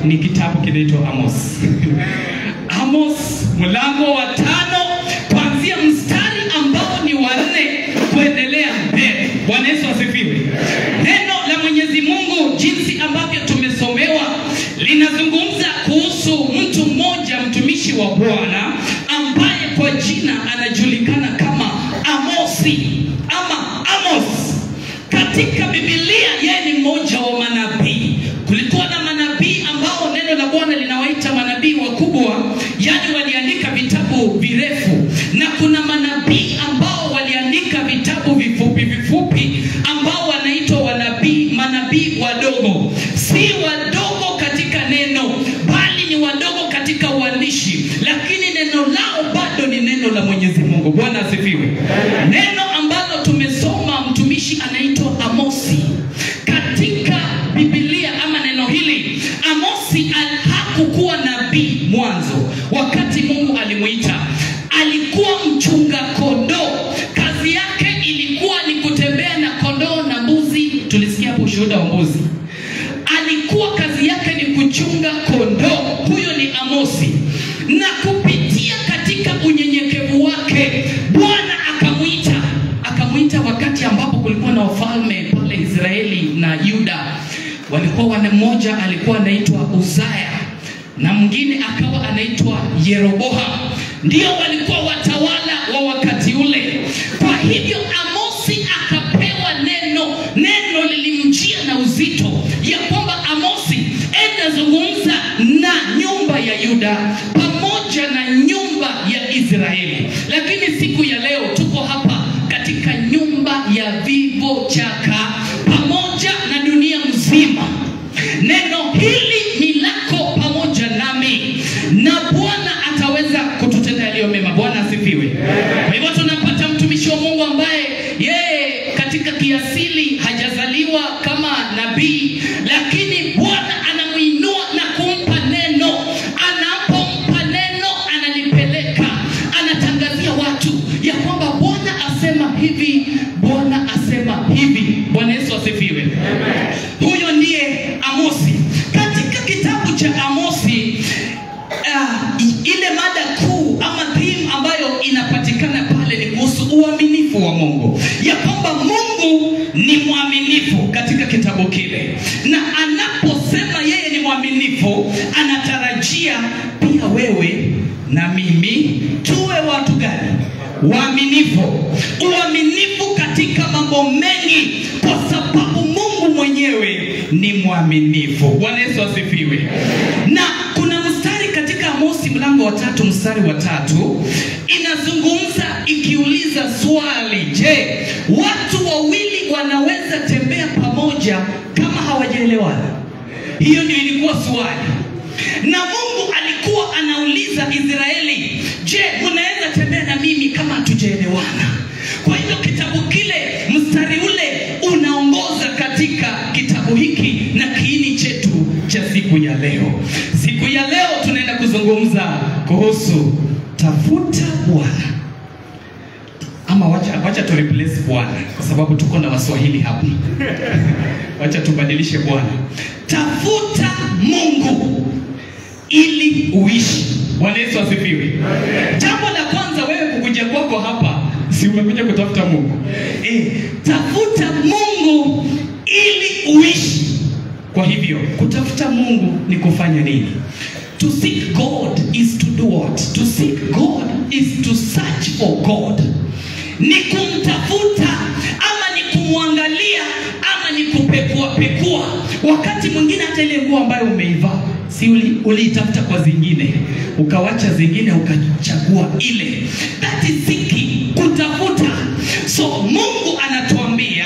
ni kitabu kinaitwa Amos. Amos mlango wa 5 kuanzia mstari ambao ni wa 4 kuendelea mbele. Bwana Yesu asifiwe. Neno la Mwenyezi Mungu jinsi ambavyo tumesomewa linazungumza kuhusu mtu mmoja mtumishi wa Bwana ambaye kwa jina anajulikana kama Amosi ama Amos. Katika Biblia yeye ni mmoja wa manabii. Kulikuwa na manabii ambao neno la Bwana linawaita manabii wakubwa, yani waliandika vitabu virefu, na kuna manabii ambao waliandika vitabu vifupi ambao wanaitwa manabii wadogo. Si wadogo katika neno, bali ni wadogo katika uandishi, lakini neno lao bado ni neno la Mwenyezi Mungu. Bwana asifiwe. Neno ambalo tumesoma mtumishi anaitwa Amosi. Katika Biblia ama neno hili, Amosi hakukuwa nabii mwanzo. Wakati Mungu alimuita, alikuwa mchunga kondoo. Kazi yake ilikuwa ni kutembea na kondoo na mbuzi. Tulisikia hapo ushuhuda wa mbuzi. Alikuwa kazi yake ni kuchunga kondoo. Huyo ni Amosi. Na kupitia katika unyenyekevu wake, Bwana akamuita wakati ambapo kulikuwa na wafalme pale Israeli na Yuda. Walikuwa mmoja alikuwa anaitwa Uzaya na mwingine akawa anaitwa Yeroboam. Ndio walikuwa watawala wa wakati ule. Kwa hivyo Amosi akapewa neno lilimjia na uzito ya kwamba Amosi, enda zungumza na nyumba ya Yuda pamoja na nyumba ya Israeli. Lakini siku ya leo tuko hapa katika nyumba ya vivo chaka pamoja na dunia mzima. Neno hili ni lako pamoja nami, na Bwana ataweza kututenda yaliyo mema. Bwana asifiwe. Kwa hivyo tunapata mtumishi wa Mungu ambaye yeye katika kiasili hajazaliwa kama nabii, lakini Bwana anamuinua na kumpa neno. Anapompa neno analipeleka, anatangazia watu ya kwamba Bwana asema hivi, Bwana asema hivi. Bwana Yesu asifiwe. Huyo ndiye Amosi. Katika kitabu cha Amosi, ile mada kuu ama theme ambayo inapatikana pale ni kuhusu uaminifu wa Mungu. Ya kwamba Mungu ni mwaminifu katika kitabu kile. Na anaposema yeye ni mwaminifu, anatarajia pia wewe na mimi tuwe watu gani? Waaminifu. Uaminifu katika mambo mengi, kwa sababu Mungu mwenyewe ni mwaminifu. Bwana Yesu asifiwe. Na kuna mstari katika Amosi mlango wa 3 mstari wa 3 inazungumza ikiuliza swali, je, watu wawili wanaweza tembea pamoja kama hawajaelewana? Hiyo ndio ilikuwa swali. Na Mungu alikuwa anauliza Israeli, je, mnaweza tembea na mimi kama hatujaelewana? Kwa hivyo kitabu kile, mstari ule unaongoza katika kitabu hiki na kiini chetu cha siku ya leo. Siku ya leo tunaenda kuzungumza kuhusu tafuta Bwana. Ama wacha tu replace Bwana, kwa sababu tuko na Waswahili hapa. Wacha tubadilishe Bwana. Tafuta Mungu ili uishi. Bwana Yesu asifiwe. Jambo la kwanza, wewe kukuja kwako hapa, si umekuja kutafuta Mungu? Tafuta Mungu ili uishi. Kwa hivyo kutafuta Mungu ni kufanya nini? To seek God is to do what? To seek God is to search for God. Ni kumtafuta, ama ni kumwangalia, ama ni kupekua. Wakati mwingine hata ile nguo ambayo umeivaa, si uliitafuta kwa zingine, ukawacha zingine ukachagua ile. That is seeking, kutafuta. So Mungu anatuambia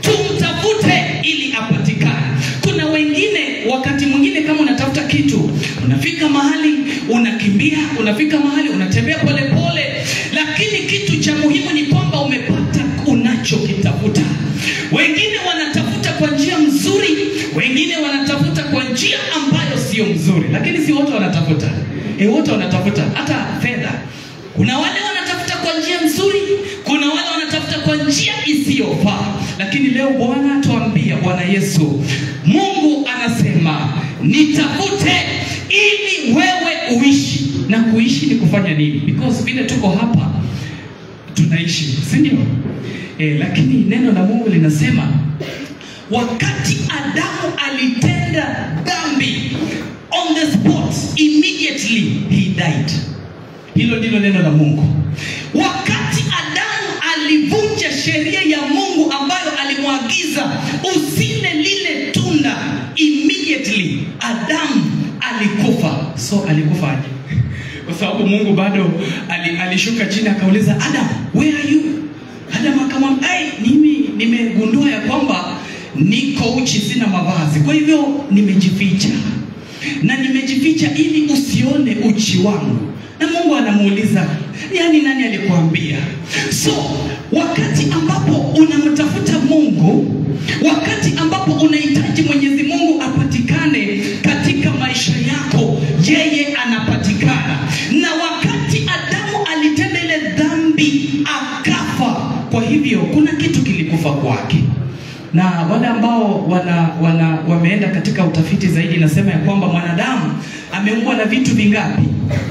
tumtafute ili apatikane. Kuna wengine wakati mwingine kama unatafuta kitu, unafika mahali unakimbia, unafika mahali unatembea pole pole, lakini kitu cha muhimu ni kwamba umepata unachokitafuta. Wengine wanatafuta kwa njia nzuri, wengine wanatafuta kwa njia ambayo sio mzuri, lakini si wote wanatafuta. Wote wanatafuta hata fedha. Kuna wale wanatafuta kwa njia nzuri, kuna wale wanatafuta kwa njia isiyofaa. Lakini leo Bwana atuambia, Bwana Yesu, Mungu anasema nitafute ili wewe uishi. Na kuishi ni kufanya nini? Because vile tuko hapa tunaishi, si ndio? Lakini neno la Mungu linasema wakati Adamu alitenda dhambi, on the spot, immediately he died. Hilo ndilo neno la Mungu. Wakati Adamu alivunja sheria ya Mungu ambayo alimwagiza usile lile tunda, immediately Adamu alikufa. So alikufaje? Kwa sababu Mungu bado alishuka chini akauliza Adam, where are you? Adam akamwambia, nimegundua ya kwamba niko uchi, sina mavazi, kwa hivyo nimejificha. Na nimejificha ili usione uchi wangu. Na Mungu anamuuliza, nani alikuambia? So wakati ambapo unamtafuta Mungu, wakati ambapo unahitaji Mwenyezi Mungu apatikane katika maisha yako, yeye anapatikana. Na wakati Adamu alitenda ile dhambi akafa, kwa hivyo kuna kitu kilikufa kwake. Na wale ambao wameenda katika utafiti zaidi, nasema ya kwamba mwanadamu ameumbwa na vitu vingapi?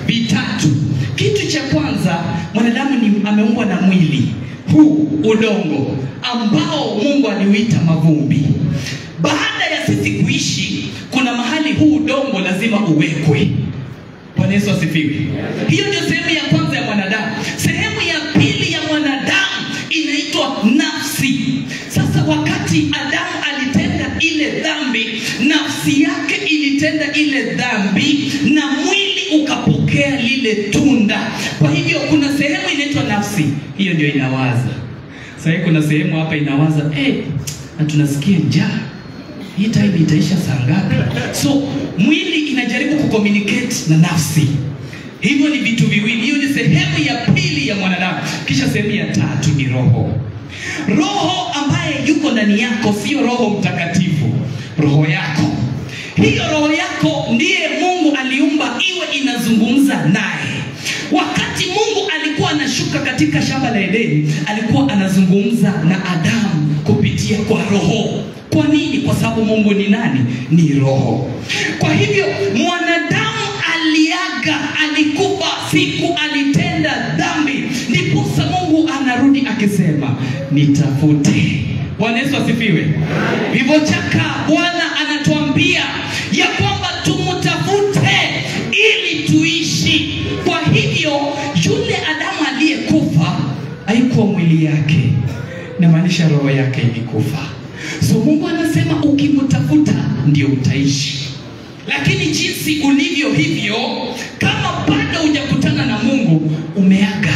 Vitatu. Kitu cha kwanza, mwanadamu ameumbwa na mwili huu udongo ambao Mungu aliuita mavumbi. Baada ya sisi kuishi, kuna mahali huu udongo lazima uwekwe. Bwana Yesu asifiwe. Hiyo ndio sehemu ya kwanza ya mwanadamu. Sehemu ya pili ya mwanadamu inaitwa nafsi. Sasa wakati Adamu alitenda ile dhambi, nafsi yake ilitenda ile dhambi na mwili ukapokea lile tunda. Kwa hivyo kuna sehemu inaitwa nafsi, hiyo ndio inawaza. Sasa kuna sehemu hapa inawaza, na tunasikia njaa, hii time itaisha saa ngapi? So mwili inajaribu kucommunicate na nafsi. Hivyo ni vitu viwili. Hiyo ni sehemu ya pili ya mwanadamu. Kisha sehemu ya tatu ni roho. Roho ambaye yuko ndani yako, sio Roho Mtakatifu, roho yako. Hiyo roho yako ndiye Mungu aliumba iwe inazungumza naye. Wakati Mungu alikuwa anashuka katika shamba la Edeni, alikuwa anazungumza na Adamu kupitia kwa roho. Kwa nini? Kwa sababu Mungu ni nani? Ni roho. Kwa hivyo mwanadamu aliaga, alikufa siku alitenda dhambi. Ndipo Mungu anarudi akisema nitafute. Bwana Yesu asifiwe. Hivyo chaka Bwana anatuambia ya kwamba tumtafute ili tuishi. Kwa hivyo yule Adamu aliyekufa haikuwa mwili yake, na maanisha roho yake ilikufa. So Mungu anasema ukimtafuta ndio utaishi. Lakini jinsi ulivyo hivyo, kama bado hujakutana na Mungu, umeaga.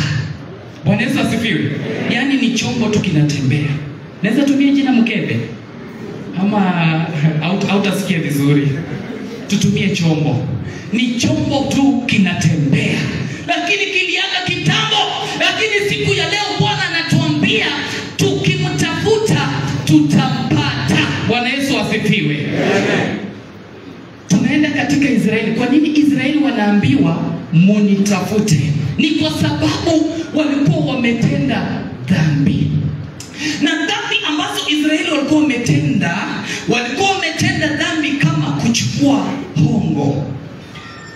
Bwana Yesu asifiwe. Yaani ni chombo tu kinatembea. Naweza tumia jina mkebe ama hautasikia vizuri. Tutumie chombo. Ni chombo tu kinatembea, lakini kiliaga kitambo. Lakini siku ya leo Bwana anatuambia tukimtafuta tutampata. Bwana Yesu asifiwe. Tunaenda katika Israeli. Kwa nini Israeli wanaambiwa munitafute? Ni kwa sababu walikuwa wametenda dhambi. Na dhambi ambazo Israeli walikuwa wametenda dhambi kama kuchukua hongo.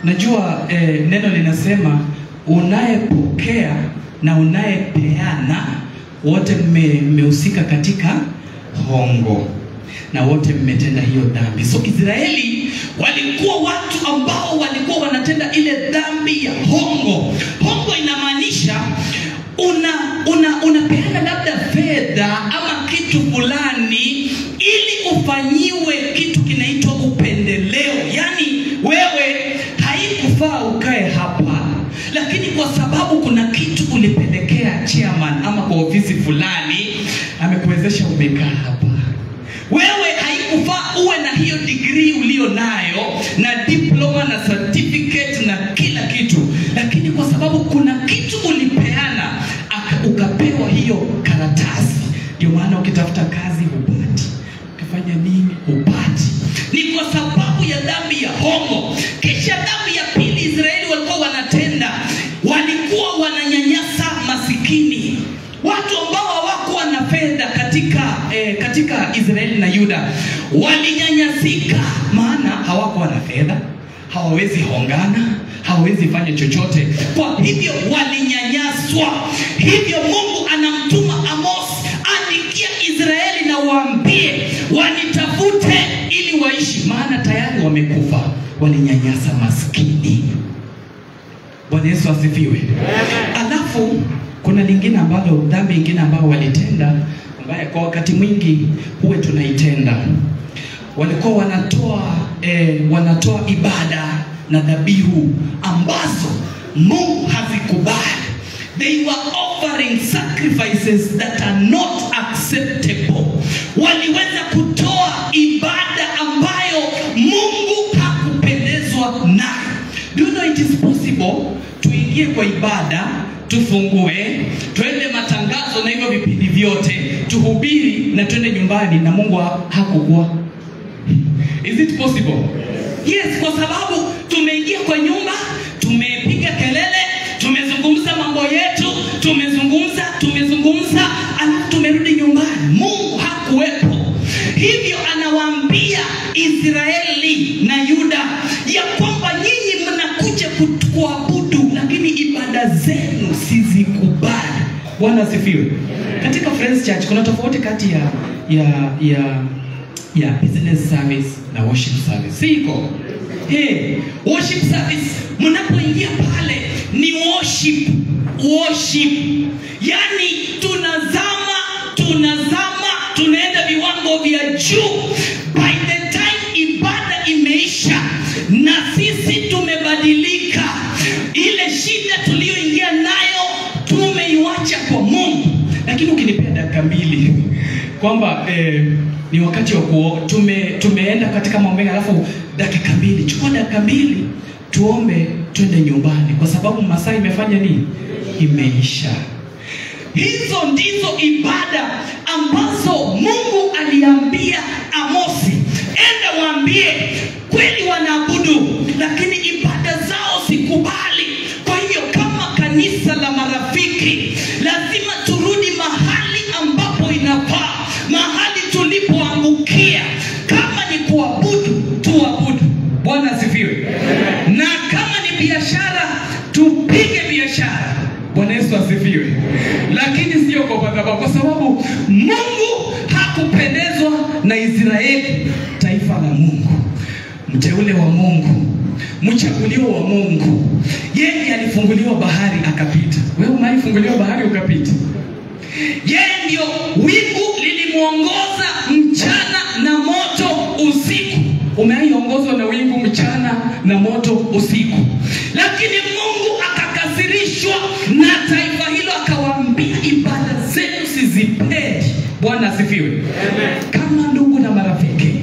Najua neno linasema unayepokea na unayepeana wote mmehusika katika hongo, na wote mmetenda hiyo dhambi. So Israeli walikuwa watu ambao walikuwa wanatenda ile dhambi ya hongo. Hongo inamaanisha unapeana labda fedha ama kitu fulani ili ufanyiwe kitu kinaitwa upendeleo. Yani wewe haikufaa ukae hapa, lakini kwa sababu kuna kitu ulipelekea chairman ama kwa ofisi fulani, amekuwezesha umekaa hapa. Wewe haikufaa uwe na hiyo degree ulio nayo na diploma na certificate na kila kitu, lakini kwa sababu kuna kitu ulipeana ukapewa hiyo karatasi. Ndio maana ukitafuta kazi hupati, ukifanya nini hupati. Ni kwa sababu ya dhambi ya hongo. Kisha dhambi ya pili Israeli walikuwa wanatenda, walikuwa wananyanyasa masikini, watu ambao hawakuwa na fedha katika katika Israeli na Yuda walinyanyasika, maana hawakuwa na fedha, hawawezi hongana, hawawezi fanya chochote. Kwa hivyo walinyanyaswa. Hivyo Mungu anamtuma Amos, andikia Israeli na waambie wanitafute ili waishi, maana tayari wamekufa. Walinyanyasa maskini. Bwana Yesu asifiwe. Alafu kuna lingine ambalo, dhambi nyingine ambao walitenda, ambaye kwa wakati mwingi huwe tunaitenda. Walikuwa wanatoa ibada na dhabihu ambazo Mungu hazikubali. They were offering sacrifices that are not acceptable. Waliweza kutoa ibada ambayo Mungu hakupendezwa nayo. Do you know it is possible tuingie kwa ibada, tufungue, twende matangazo na hivyo vipindi vyote, tuhubiri na twende nyumbani na Mungu hakukuwa? Is it possible? Yes, kwa sababu tumeingia kwa nyumba, tumepiga kelele, tumezungumza mambo yetu, tumezungumza, alafu tumerudi nyumbani. Mungu hakuwepo. Hivyo anawaambia Israeli na Yuda ya kwamba nyinyi mnakuja kuabudu, lakini ibada zenu sizikubali. Bwana asifiwe. Katika Friends Church kuna tofauti kati ya business service na worship service. Siko. Worship service, mnapoingia pale ni worship. Yani tunazama, tunaenda viwango vya juu. By the time ibada imeisha na sisi tumebadilika, ile shida tuliyoingia nayo tumeiacha kwa Mungu. Lakini ukinipea dakika mbili kwamba ni wakati wa tumeenda katika maombi, alafu dakika mbili, chukua dakika mbili tuombe, twende nyumbani, kwa sababu masaa imefanya nini? Imeisha. Hizo ndizo ibada ambazo Mungu aliambia Amosi, enda waambie kweli wanaabudu, lakini ibada zao sikubali. Kwa hivyo kama kanisa la Marafiki lazima turudi mahali ambapo inafaa, mahali tulipoangukia. Kama ni kuabudu, tuabudu. Bwana asifiwe. Na kama ni biashara, tupige biashara. Bwana Yesu asifiwe. Lakini sio kwa sababu Mungu hakupendezwa na Israeli, taifa la Mungu, mteule wa Mungu, mchaguliwa wa Mungu. Yeye alifunguliwa bahari akapita. Wewe umaifunguliwa bahari ukapita? Yeye ndio wingu lilimuongoza mchana na moto usiku. Umeaiongozwa na wingu mchana na moto usiku. Lakini Mungu akakasirishwa na taifa hilo, akawaambia ibada zenu sizipendi. Bwana asifiwe. Amen. Kama ndugu na marafiki,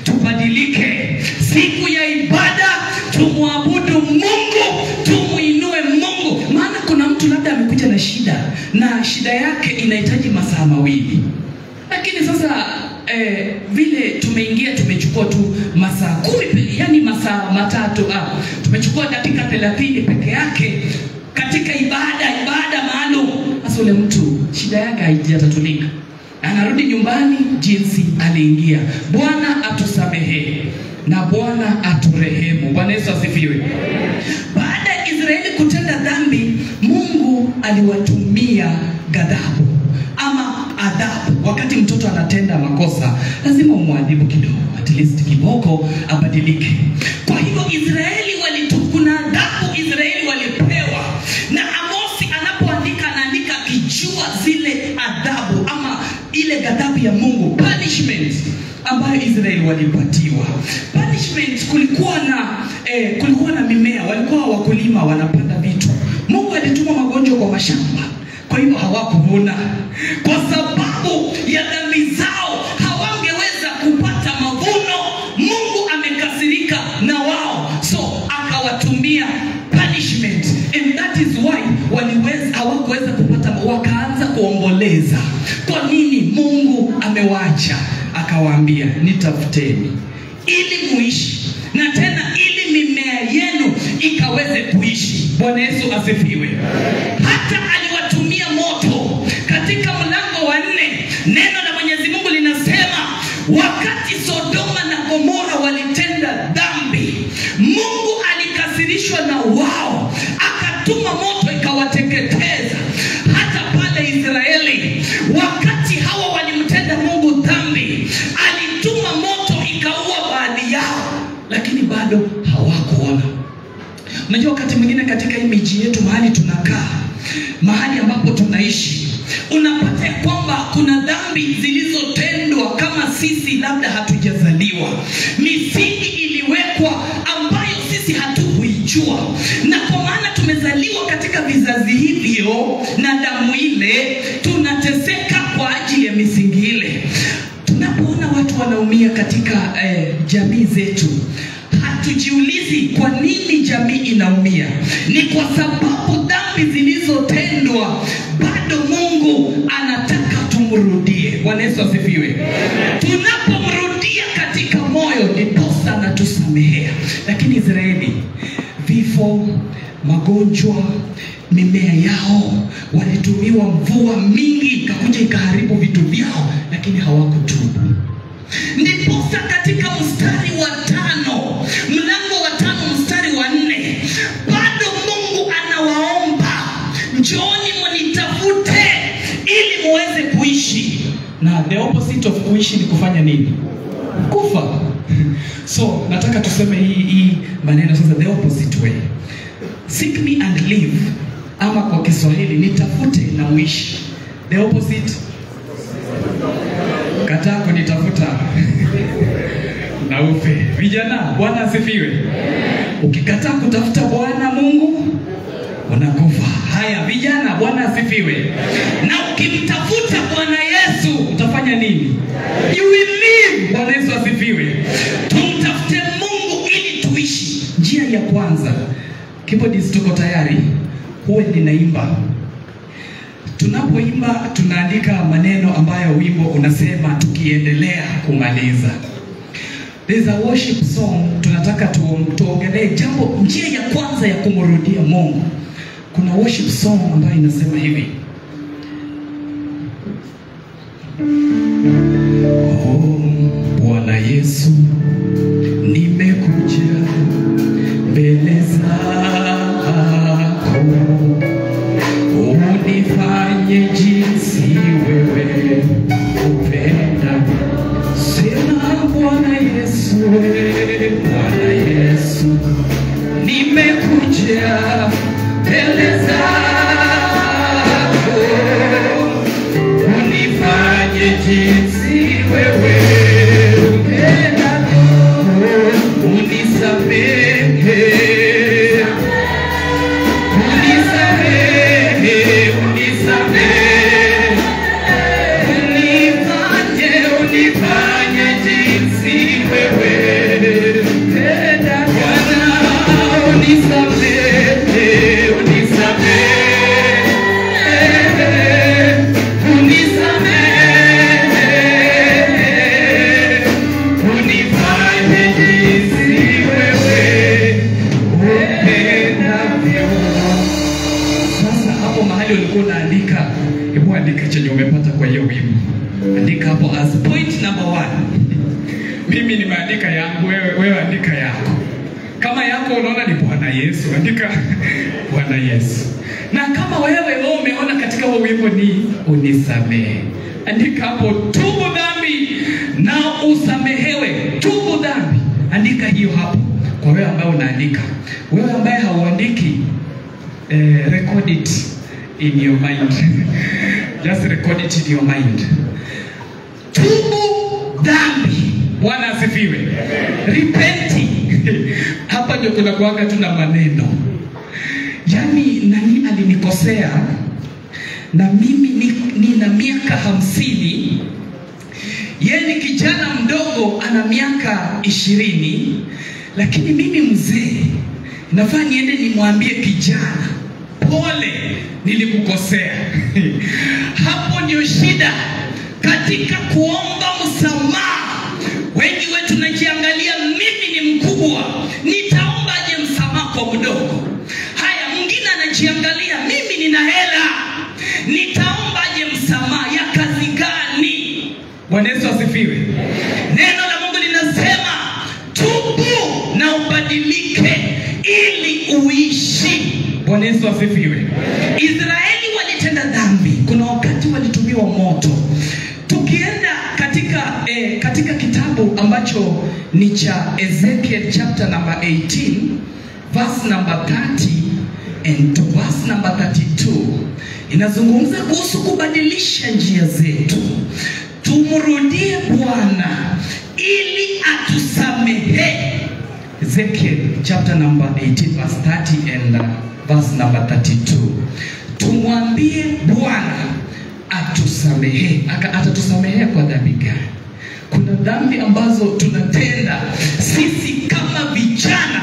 tubadilike. Siku ya ibada tumwabudu Mungu, tumuinue Mungu. Maana kuna mtu labda amekuja na shida, na shida yake inahitaji masaa mawili. Lakini sasa vile tumeingia, tumechukua tu masaa 10, yani masaa matatu, tumechukua dakika 30 peke yake katika ibada maalum. Sasa ule mtu shida yake haijatatulika, anarudi nyumbani jinsi aliingia. Bwana atusamehe na Bwana aturehemu. Bwana Yesu asifiwe. Baada ya Israeli kutenda dhambi, Mungu aliwatumia ghadhabu ama adhabu. Wakati mtoto anatenda makosa, lazima umwadhibu kidogo, at least kiboko abadilike. Kwa hivyo Israeli kuna adhabu Israeli walipewa, na Amosi anapoandika, anaandika kijua zile adhabu ama ile ghadhabu ya Mungu, punishment ambayo Israeli walipatiwa. Punishment, kulikuwa na mimea, walikuwa wakulima wanapanda vitu. Mungu alituma magonjwa kwa mashamba, kwa hivyo hawakuvuna. Kwa sababu ya dhambi zao hawangeweza kupata mavuno. Mungu amekasirika na wao, so akawatumia punishment, and that is why hawakuweza kupata, wakaanza kuomboleza. Kwa nini? Mungu amewaacha. Akawaambia, nitafuteni ili muishi, na tena ili mimea yenu ikaweze kuishi. Bwana Yesu asifiwe. Hata aliwatumia moto. Katika mlango wa 4 neno la Mwenyezi Mungu linasema Wakati Sodoma na Gomora walitenda dhambi, Mungu alikasirishwa na wao, akatuma moto ikawateketeza. Hata pale Israeli, wakati hawa walimtenda Mungu dhambi, alituma moto ikaua baadhi yao, lakini bado hawakuona. Unajua wakati mwingine katika hii miji yetu, mahali tunakaa, mahali ambapo tunaishi, unapata kwamba kuna dhambi zilizotendwa kama sisi labda hatujazaliwa. Misingi iliwekwa ambayo sisi hatukuijua, na kwa maana tumezaliwa katika vizazi hivyo na damu ile, tunateseka kwa ajili ya misingi ile. Tunapoona watu wanaumia katika jamii zetu, hatujiulizi kwa nini jamii inaumia. Ni kwa sababu dhambi zilizotendwa bado Mungu anataka tumrudie. Bwana Yesu asifiwe. Tunapomrudia katika moyo, ndiposa anatusamehea. Lakini Israeli, vifo, magonjwa, mimea yao, walitumiwa mvua mingi ikakuja ikaharibu vitu vyao, lakini hawakutubu. Ndiposa katika mstari wa 5, mlango wa 5 mstari wa 4, bado Mungu anawaomba, njooni mnitafute ili muweze kuishi. Na the opposite of kuishi ni kufanya nini? Kufa. So nataka tuseme hii maneno sasa, the opposite way. Seek me and live, ama kwa Kiswahili nitafute na uishi. The opposite, kataa kunitafuta na ufe. Vijana, Bwana asifiwe. Ukikataa kutafuta Bwana Mungu, unakufa. Haya vijana, Bwana asifiwe. Na ukimtafuta Bwana Yesu, utafanya nini? You will live. Bwana Yesu asifiwe. Tumtafute Mungu ili tuishi. Njia ya kwanza, keyboards tuko tayari, huwe ninaimba. Tunapoimba tunaandika maneno ambayo wimbo unasema tukiendelea kumaliza. There's a worship song, tunataka tuongelee jambo, njia ya kwanza ya kumrudia Mungu. Kuna worship song ambayo inasema hivi: oh Bwana Yesu, nimekuja mbele zako, unifanye jinsi wewe upenda. Sema Bwana Yesu, Bwana Yesu, nimekuja mbele zako, unifanye jinsi wewe upenda. Unisamehe, unifanye jinsi wewe upenda. Bwana unisamehe, unifanye jinsi wewe upendavyo. Sasa hapo mahali ulikuwa unaandika, hebu andika chenye umepata kwa hiyo wimbo. Andika hapo as point number 1. Mimi nimeandika yangu, wewe andika yako. Kama yako unaona ni Bwana Yesu, andika Bwana Yesu. Na kama wewe umeona katika huo wimbo ni unisamehe, andika hapo tubu dhambi na usamehewe. Tubu dhambi, andika hiyo hapo. Kwa wewe ambaye unaandika, wewe ambaye hauandiki, record it in your mind. Just record it in your mind. Tubu dhambi. Bwana asifiwe. Repenting. Hapa ndio kuna kuanga tuna maneno. Yaani nani alinikosea na mimi nina miaka 50, yeye ni kijana mdogo ana miaka 20, lakini mimi mzee nafaa niende nimwambie kijana, pole nilikukosea. Hapo ndio shida katika kuomba msamaha. Wengi wetu tunajiangalia, mimi ni mkubwa, nitaombaje msamaha kwa mdogo? Haya, mwingine anajiangalia, mimi nina hela, nitaombaje msamaha ya kazi gani? Bwana Yesu asifiwe. Bwana Yesu asifiwe. Israeli walitenda dhambi. Kuna wakati walitumiwa moto. Tukienda katika kitabu ambacho ni cha Ezekiel chapter number 18 verse number 30 and verse number 32, inazungumza kuhusu kubadilisha njia zetu. Tumrudie Bwana ili atusamehe. Ezekiel chapter number 18 verse 30 and verse number 32. Tumwambie Bwana atusamehe. Atatusamehe kwa dhambi gani? Kuna dhambi ambazo tunatenda sisi kama vijana,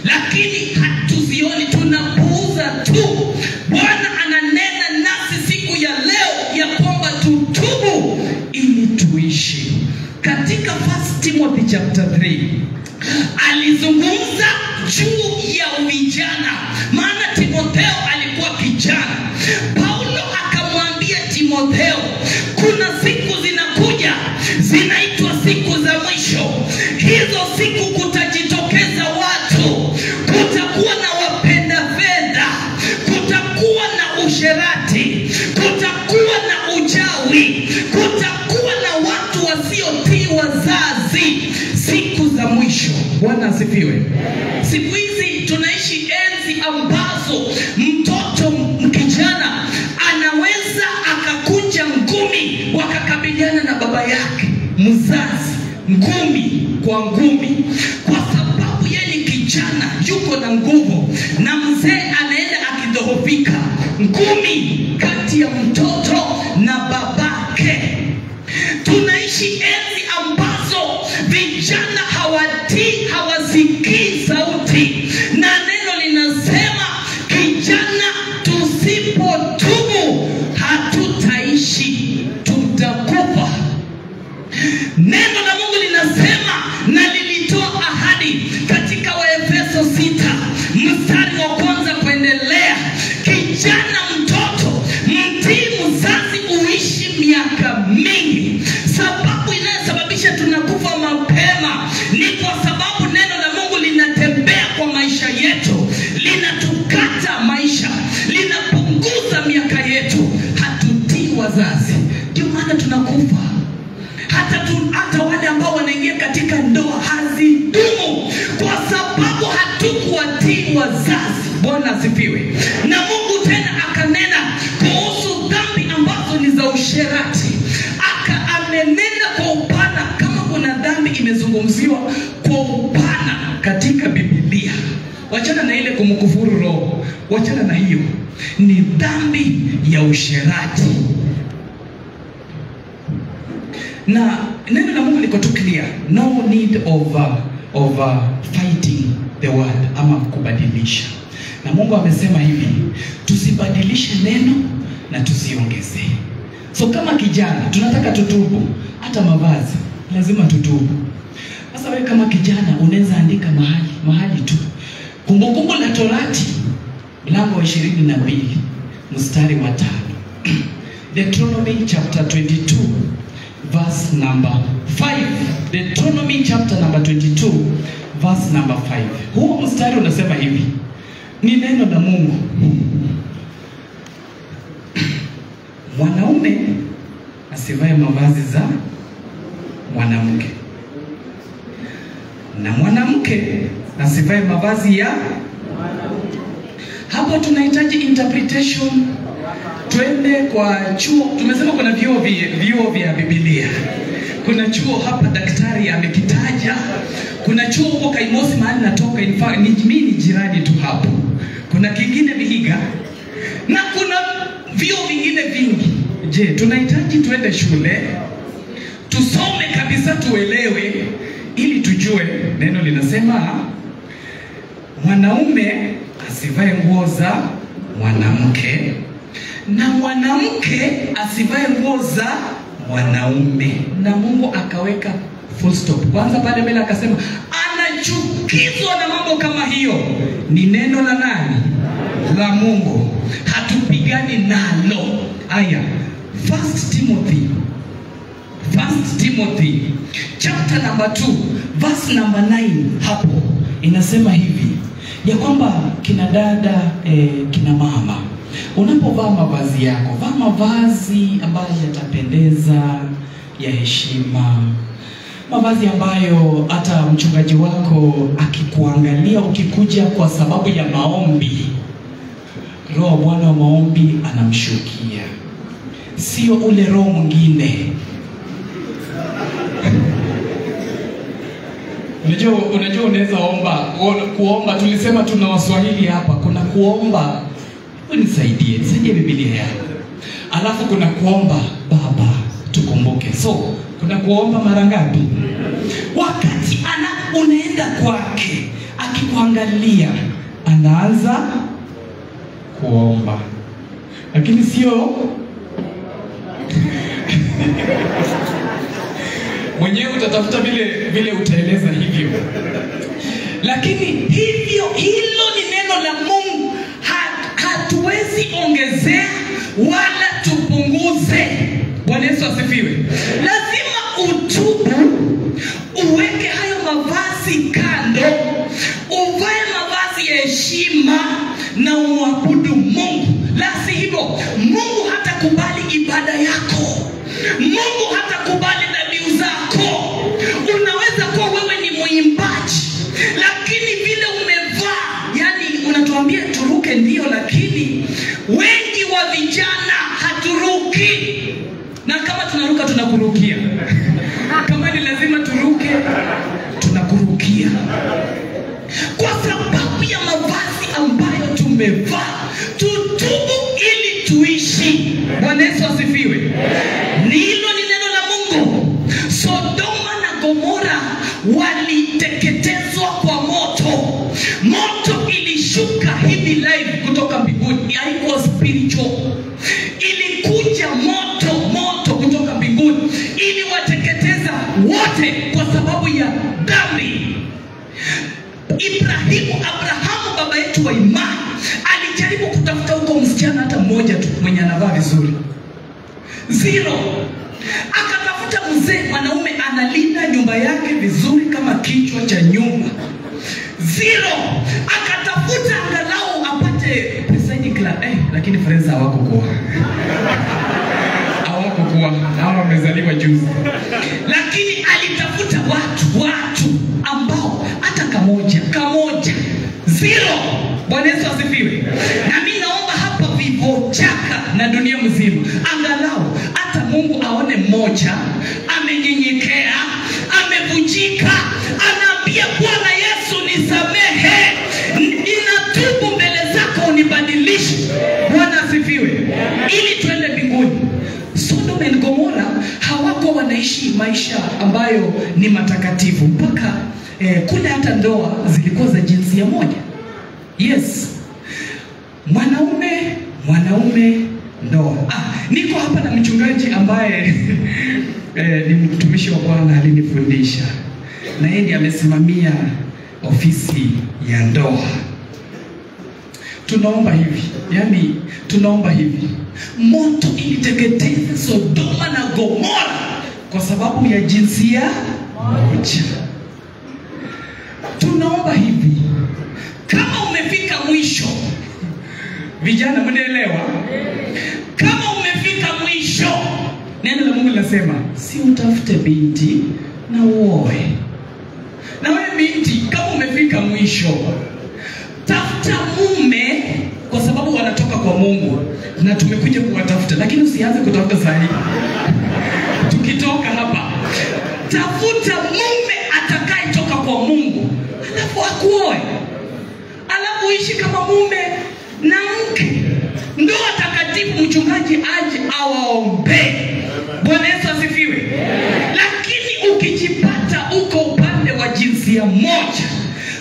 lakini hatuzioni, tunapuuza tu. Bwana ananena nasi siku ya leo ya kwamba tutubu ili tuishi. Katika 1 Timothy chapter 3 alizungumza juu ya vijana, maana Timotheo alikuwa kijana. Paulo akamwambia Timotheo, kuna siku zinakuja zinaitwa siku za mwisho. Hizo siku kutajitokeza watu, kutakuwa na wapenda fedha, kutakuwa na usherati, kutakuwa na uchawi, kutakuwa na watu wasiotii wazazi. Siku za mwisho. Bwana asifiwe. Siku hizi tunaishi enzi ambazo mtoto kijana anaweza akakunja ngumi wakakabiliana na baba yake mzazi, ngumi kwa ngumi, kwa sababu yeye ni kijana, yuko na nguvu, na mzee anaenda akidhoofika. Ngumi kati ya mtoto na babake. Tunaishi enzi ambazo vijana hawatii, hawasikii sauti, na neno linasema kijana, tusipotubu hatutaishi, tutakufa. Neno la Mungu linasema na lilitoa ahadi katika Waefeso 6 mstari wa 1 kuendelea. Kijana, mtoto, mtii mzazi uishi miaka mingi. Sababu inayosababisha tunakufa mapema ni kwa sababu neno la Mungu linatembea kwa maisha yetu, linatukata maisha, linapunguza miaka yetu. Hatutii wazazi, ndio maana tunakufa. Hata wale ambao wanaingia katika ndoa hazidumu kwa sababu hatukuwatii wazazi. Bwana asifiwe. Na Mungu tena akanena kuhusu dhambi ambazo ni za usherati. Amenena kwa upana. Kama kuna dhambi imezungumziwa kwa upana katika Biblia, wachana na ile kumkufuru Roho, wachana na hiyo, ni dhambi ya usherati. Na neno la Mungu liko tu clear. No need of fighting the word ama kubadilisha. Na Mungu amesema hivi, tusibadilishe neno na tusiongeze. So kama kijana tunataka tutubu, hata mavazi lazima tutubu. Sasa wewe kama kijana unaweza andika mahali tu. Kumbukumbu la Torati mlango wa 22 mstari wa 5. Deuteronomy chapter 22 verse number 5. Deuteronomy chapter number 22 verse number 5. Huo mstari unasema hivi. Ni neno la Mungu. Mwanaume asivae mavazi za mwanamke, na mwanamke asivae mavazi ya mwanaume. Hapo tunahitaji interpretation. Twende kwa chuo. Tumesema kuna vyuo vya Biblia. Kuna chuo hapa daktari amekitaja. Kuna chuo huko Kaimosi mahali natoka, in fact mimi ni jirani tu hapo. Kuna kingine Vihiga, na kuna vyuo vingine vingi. Je, tunahitaji tuende shule tusome kabisa, tuelewe, ili tujue neno linasema mwanaume asivae nguo za mwanamke na mwanamke asivae nguo za mwanaume. Na Mungu akaweka full stop. Kwanza pale mbele akasema anachukizwa na mambo kama hiyo. Ni neno la nani? La Mungu. Hatupigani nalo. Aya, 1 Timothy chapter number 2 verse number 9, hapo inasema hivi ya kwamba kina dada, kina mama, unapovaa mavazi yako, vaa mavazi ambayo yatapendeza, ya heshima, mavazi ambayo hata mchungaji wako akikuangalia ukikuja kwa sababu ya maombi, roho Bwana wa maombi anamshukia, sio ule roho mwingine. Unajua unaweza kuomba, tulisema tuna Waswahili hapa, kuna kuomba nisaidie Biblia yako, alafu kuna kuomba Baba tukumbuke. So kuna kuomba mara ngapi? Wakati unaenda kwake, akikuangalia anaanza kuomba, lakini sio mwenyewe utatafuta vile utaeleza hivyo. Lakini hilo ni neno la Mungu. Hatuwezi ongezea wala tupunguze. Bwana Yesu asifiwe. Lazima utubu, uweke hayo mavazi kando, uvae mavazi ya heshima na uabudu Mungu. La si hivyo, Mungu hatakubali ibada yako. Mungu hatakubali dhabihu zako. Unaweza kuwa wewe ni mwimbaji, lakini vile umevaa, yani unatuambia turuke ndio, lakini wengi wa vijana haturuki. Na kama tunaruka tunakurukia. Kama ni lazima turuke, tunakurukia. Kwa sababu ya mavazi ambayo tumevaa, tutubu ili tuishi. Bwana Yesu asifiwe. Hilo ni neno la Mungu. Sodoma na Gomora waliteketezwa kwa moto. Moto ilishuka hivi live kutoka mbinguni. Haikuwa spiritual. Ilikuja moto kutoka mbinguni ili wateketeza wote kwa sababu ya dhambi. Abrahamu baba yetu wa imani alijaribu kutafuta huko msichana hata mmoja tu mwenye anavaa vizuri. Zero. Akatafuta mzee mwanaume analinda nyumba yake vizuri kama kichwa cha nyumba. Zero. Akatafuta angalau apate presiding club. Lakini friends hawakuwa. Hawa wamezaliwa juzi. Lakini alitafuta watu ambao hata kamoja. Zero. Bwana Yesu asifiwe. Na mimi naomba hapa vivo chaka na dunia mzima, angalau hata Mungu aone mmoja amenyenyekea, amevunjika, anaambia Bwana Yesu nisamehe, ninatubu mbele zako unibadilishe. Bwana asifiwe. Ili tuende mbinguni. Sodoma na Gomora hawako wanaishi maisha ambayo ni matakatifu, mpaka kule hata ndoa zilikuwa za jinsia moja. Yes. Mwanaume ndoa. Niko hapa na mchungaji ambaye ni mtumishi wa Bwana, alinifundisha. Na yeye amesimamia ofisi ya ndoa. Tunaomba hivi. Moto iliteketeza Sodoma na Gomora kwa sababu ya jinsia moja. Tunaomba hivi. Kama umefika mwisho, vijana mnaelewa? Kama umefika mwisho, neno la Mungu linasema si utafute binti na uoe. Na wewe binti, kama umefika mwisho, tafuta mume, kwa sababu wanatoka kwa Mungu na tumekuja kuwatafuta. Lakini usianze kutafuta saa hii. Tukitoka hapa, tafuta mume atakaye toka kwa Mungu, alafu akuoe. Alafu ishi kama mume na mke. Ndoa takatifu, mchungaji aje awaombe. Bwana Yesu asifiwe. Lakini ukijipata uko upande wa jinsia moja,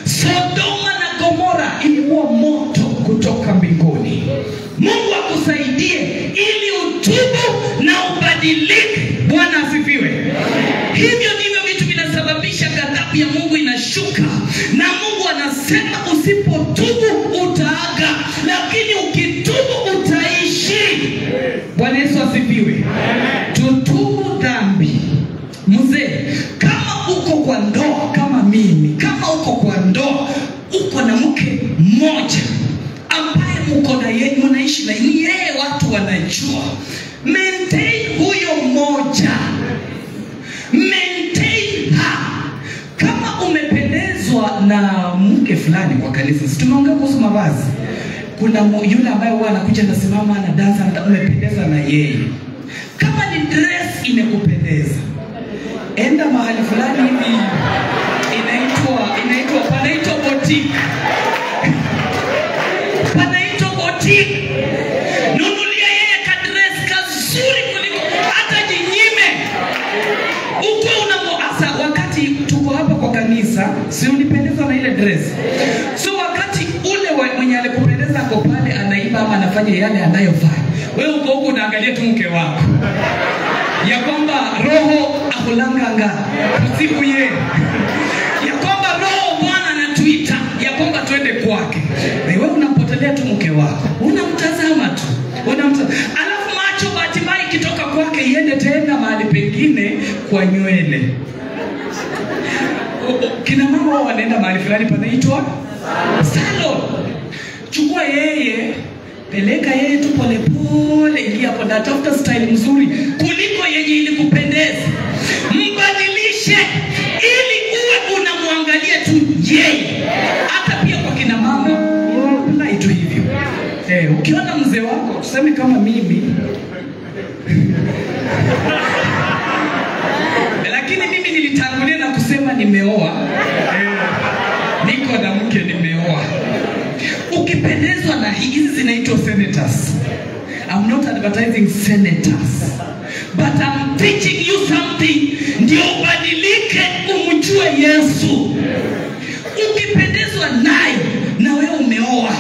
Sodoma na Gomora ilikuwa moto kutoka mbinguni. Mungu akusaidie ili utubu na ubadilike. Bwana asifiwe. Hivyo ndivyo vitu vinasababisha ghadhabu ya Mungu inashuka. Na Mungu anasema usipotubu utaaga, lakini ukitubu utaishi. Bwana Yesu asifiwe. Tutubu dhambi. Mzee, kama uko kwa ndoa kama mimi, kama uko kwa ndoa, uko na mke anajua. Maintain huyo mmoja, maintain her. Kama umependezwa na mke fulani kwa kanisa, si tumeongea kuhusu mavazi, kuna yule ambaye huwa anakuja anasimama na dansa na umependeza na yeye. Kama ni dress imekupendeza, enda mahali fulani hivi panaitwa boutique. Panaitwa boutique. Nunulia yeye ka dress kazuri kuliko hata jinyime. Uko unamoasa wakati tuko hapa kwa kanisa, si unipendeza na ile dress. So wakati ule mwenye alikupendeza kwa pale anaimba ama anafanya yale anayofanya, wewe uko huko unaangalia tu mke wako. Ya kwamba roho akulanganga usiku ye. Ya kwamba roho Bwana anatuita ya kwamba twende kwake. Na wewe unampotelea tu mke wako. Unamtazama tu. Alafu macho hatimaye kitoka kwake iende tena mahali pengine kwa nywele. Kina mama wao wanaenda mahali fulani panaitwa salon. Chukua yeye, peleka yeye tu pole pole, ingia hapo na tafuta style mzuri kuliko yenye ilikupendeza. Mbadilishe ili uwe unamwangalia tu yeye. Hata pia kwa kina mama na itu hivyo. Ukiona mzee wako, tuseme kama mimi lakini mimi nilitangulia na kusema nimeoa. Niko na mke nimeoa. Ukipendezwa na hizi zinaitwa senators. I'm not advertising senators, but I'm teaching you something ndio ubadilike umjue Yesu. Ukipendezwa naye na wewe umeoa,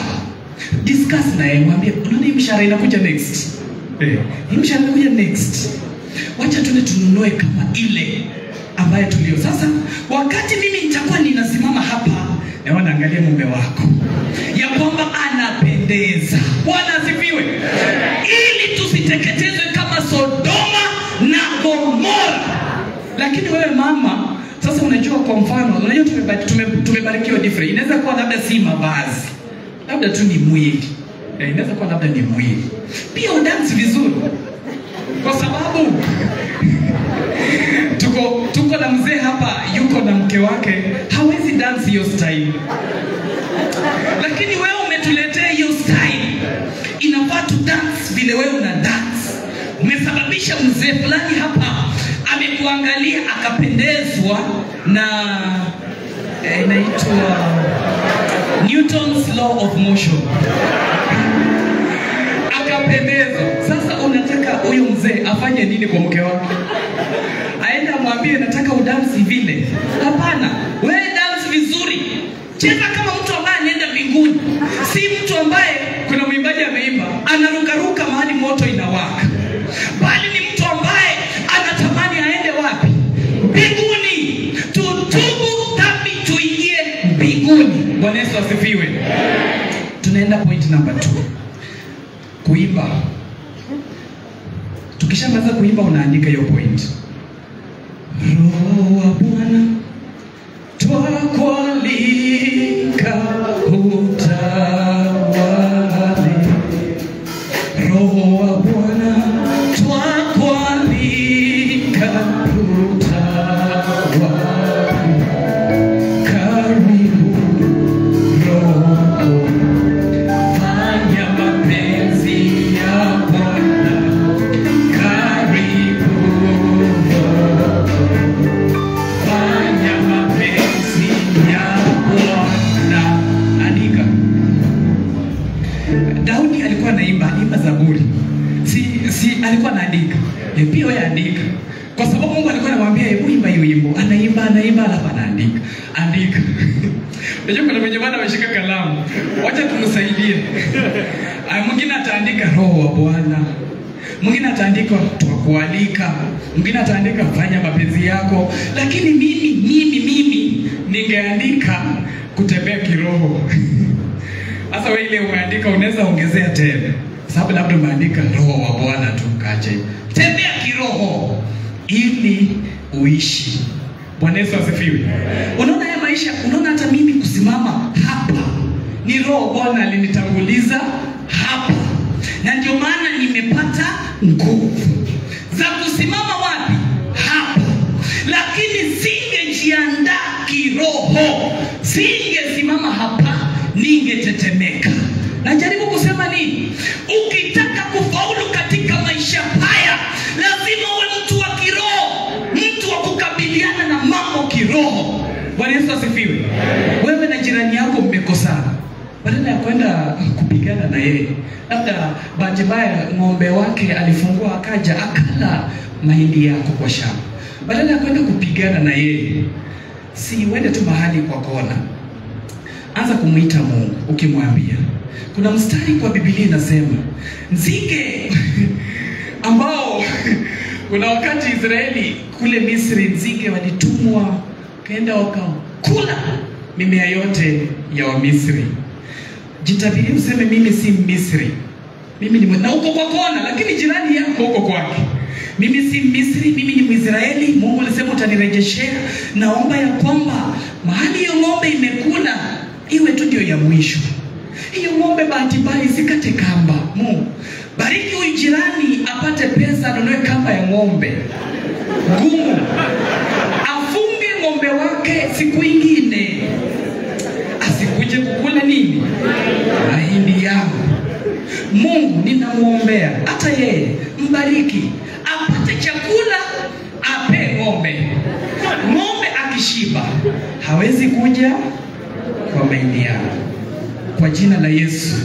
discuss naye, mwambie unaona hii mshahara inakuja next. Hii mshahara inakuja next. Wacha tununue kama ile ambaye tulio. Sasa wakati mimi nitakuwa ninasimama hapa, na naangalia mume wako ya kwamba anapendeza. Bwana asifiwe. Ili tusiteketezwe kama Sodoma na Gomora. Lakini wewe mama, sasa unajua kwa mfano, unajua tumebarikiwa different. Inaweza kuwa labda si mavazi, labda tu ni mwili. Inaweza kuwa labda ni mwili. Pia udansi vizuri. Kwa sababu tuko na mzee hapa yuko na mke wake, hawezi dance hiyo style. Lakini wewe umetuletea hiyo style. Inafaa tu dance vile wewe una dance. Umesababisha mzee fulani hapa amekuangalia akapendezwa na inaitwa Newton's law of motion. Akapendezwa. Sasa unataka huyo mzee afanye nini kwa mke wake? Aende amwambie nataka udansi vile? Hapana, wewe dance vizuri. Cheza kama mtu ambaye anaenda mbinguni. Si mtu ambaye kuna mwimbaji ameimba anarukaruka mahali moto inawaka. Bali ni mtu ambaye anatamani aende wapi? Mbinguni. Tutubu dhambi tuingie mbinguni. Bwana Yesu asifiwe. Tunaenda point number 2. Kuimba. Tukishamaliza kuimba unaandika hiyo point. Roho wa Bwana twakualika utawale. Roho wa Bwana twakualika utawale. Karibu Roho, fanya mapenzi ya Bwana. Karibu Roho, fanya mapenzi ya Bwana. Andika. Daudi alikuwa anaimba Zaburi. Si alikuwa anaandika. Pia wewe andika. Kwa sababu Mungu alikuwa anamwambia hebu imba hiyo wimbo. Anaimba alafu anaandika. Andika. Unajua kuna mwenye bwana ameshika kalamu. Wacha tumsaidie. Mwingine ataandika Roho wa Bwana. Mwingine ataandika twakualika. Mwingine ataandika fanya mapenzi yako. Lakini mimi ningeandika kutembea kiroho. Sasa wewe ile umeandika unaweza ongezea tena. Sababu labda umeandika Roho wa Bwana tu kache. Tembea kiroho ili uishi. Bwana Yesu asifiwe. Unaona haya maisha, unaona hata mimi kusimama hapa ni Roho Bwana alinitanguliza hapa. Na ndio maana nimepata nguvu za kusimama wapi? Hapa. Lakini singejiandaa kiroho, singesimama hapa, ningetetemeka. Najaribu kusema nini? Ukitaka kufaulu katika maisha haya, lazima uwe mtu wa kiroho, mtu wa kukabiliana na mambo kiroho. Bwana Yesu asifiwe. Wewe na jirani yako mmekosana, badala ya kwenda kupigana na yeye, labda bahati mbaya ng'ombe wake alifungua akaja akala mahindi yako kwa shamba, badala ya kwenda kupigana na yeye, si uende tu mahali kwa kona, anza kumuita Mungu ukimwambia. Kuna mstari kwa Biblia inasema nzige ambao kuna wakati Israeli kule Misri, nzige walitumwa kaenda wakakula mimea yote ya wa Misri. Jitabirie useme mimi si Misri, mimi ni na uko kwa kona, lakini jirani yako uko kwake. Mimi si Misri, mimi ni Mwisraeli. Mungu alisema utanirejeshea. Naomba ya kwamba mahali hiyo ng'ombe imekula iwe tu ndio ya mwisho. Hiyo ng'ombe bahati mbaya isikate kamba. Mungu bariki huyu jirani apate pesa anunue kamba ya ng'ombe gumu, afunge ng'ombe wake siku ingine asikuje kukula nini? Mahindi yangu. Mungu ninamuombea hata yeye mbariki, apate chakula, ape ng'ombe. Ng'ombe akishiba hawezi kuja kwa mahindi yangu. Kwa jina la Yesu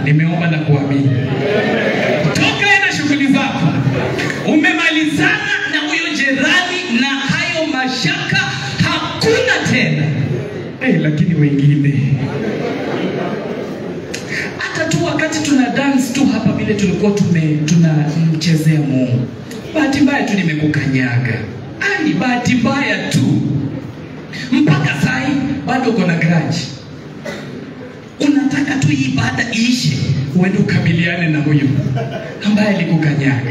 nimeomba na kuamini. Toka na shughuli zako, umemalizana na huyo jirani na hayo mashaka, hakuna tena. Lakini wengine hata tu wakati tuna dance tu hapa vile tulikuwa tunamchezea Mungu, bahati mbaya tu nimekukanyaga. Bahati mbaya tu mpaka sai bado uko na grudge. Unataka tu ibada iishe uende ukabiliane na huyo ambaye alikukanyaga.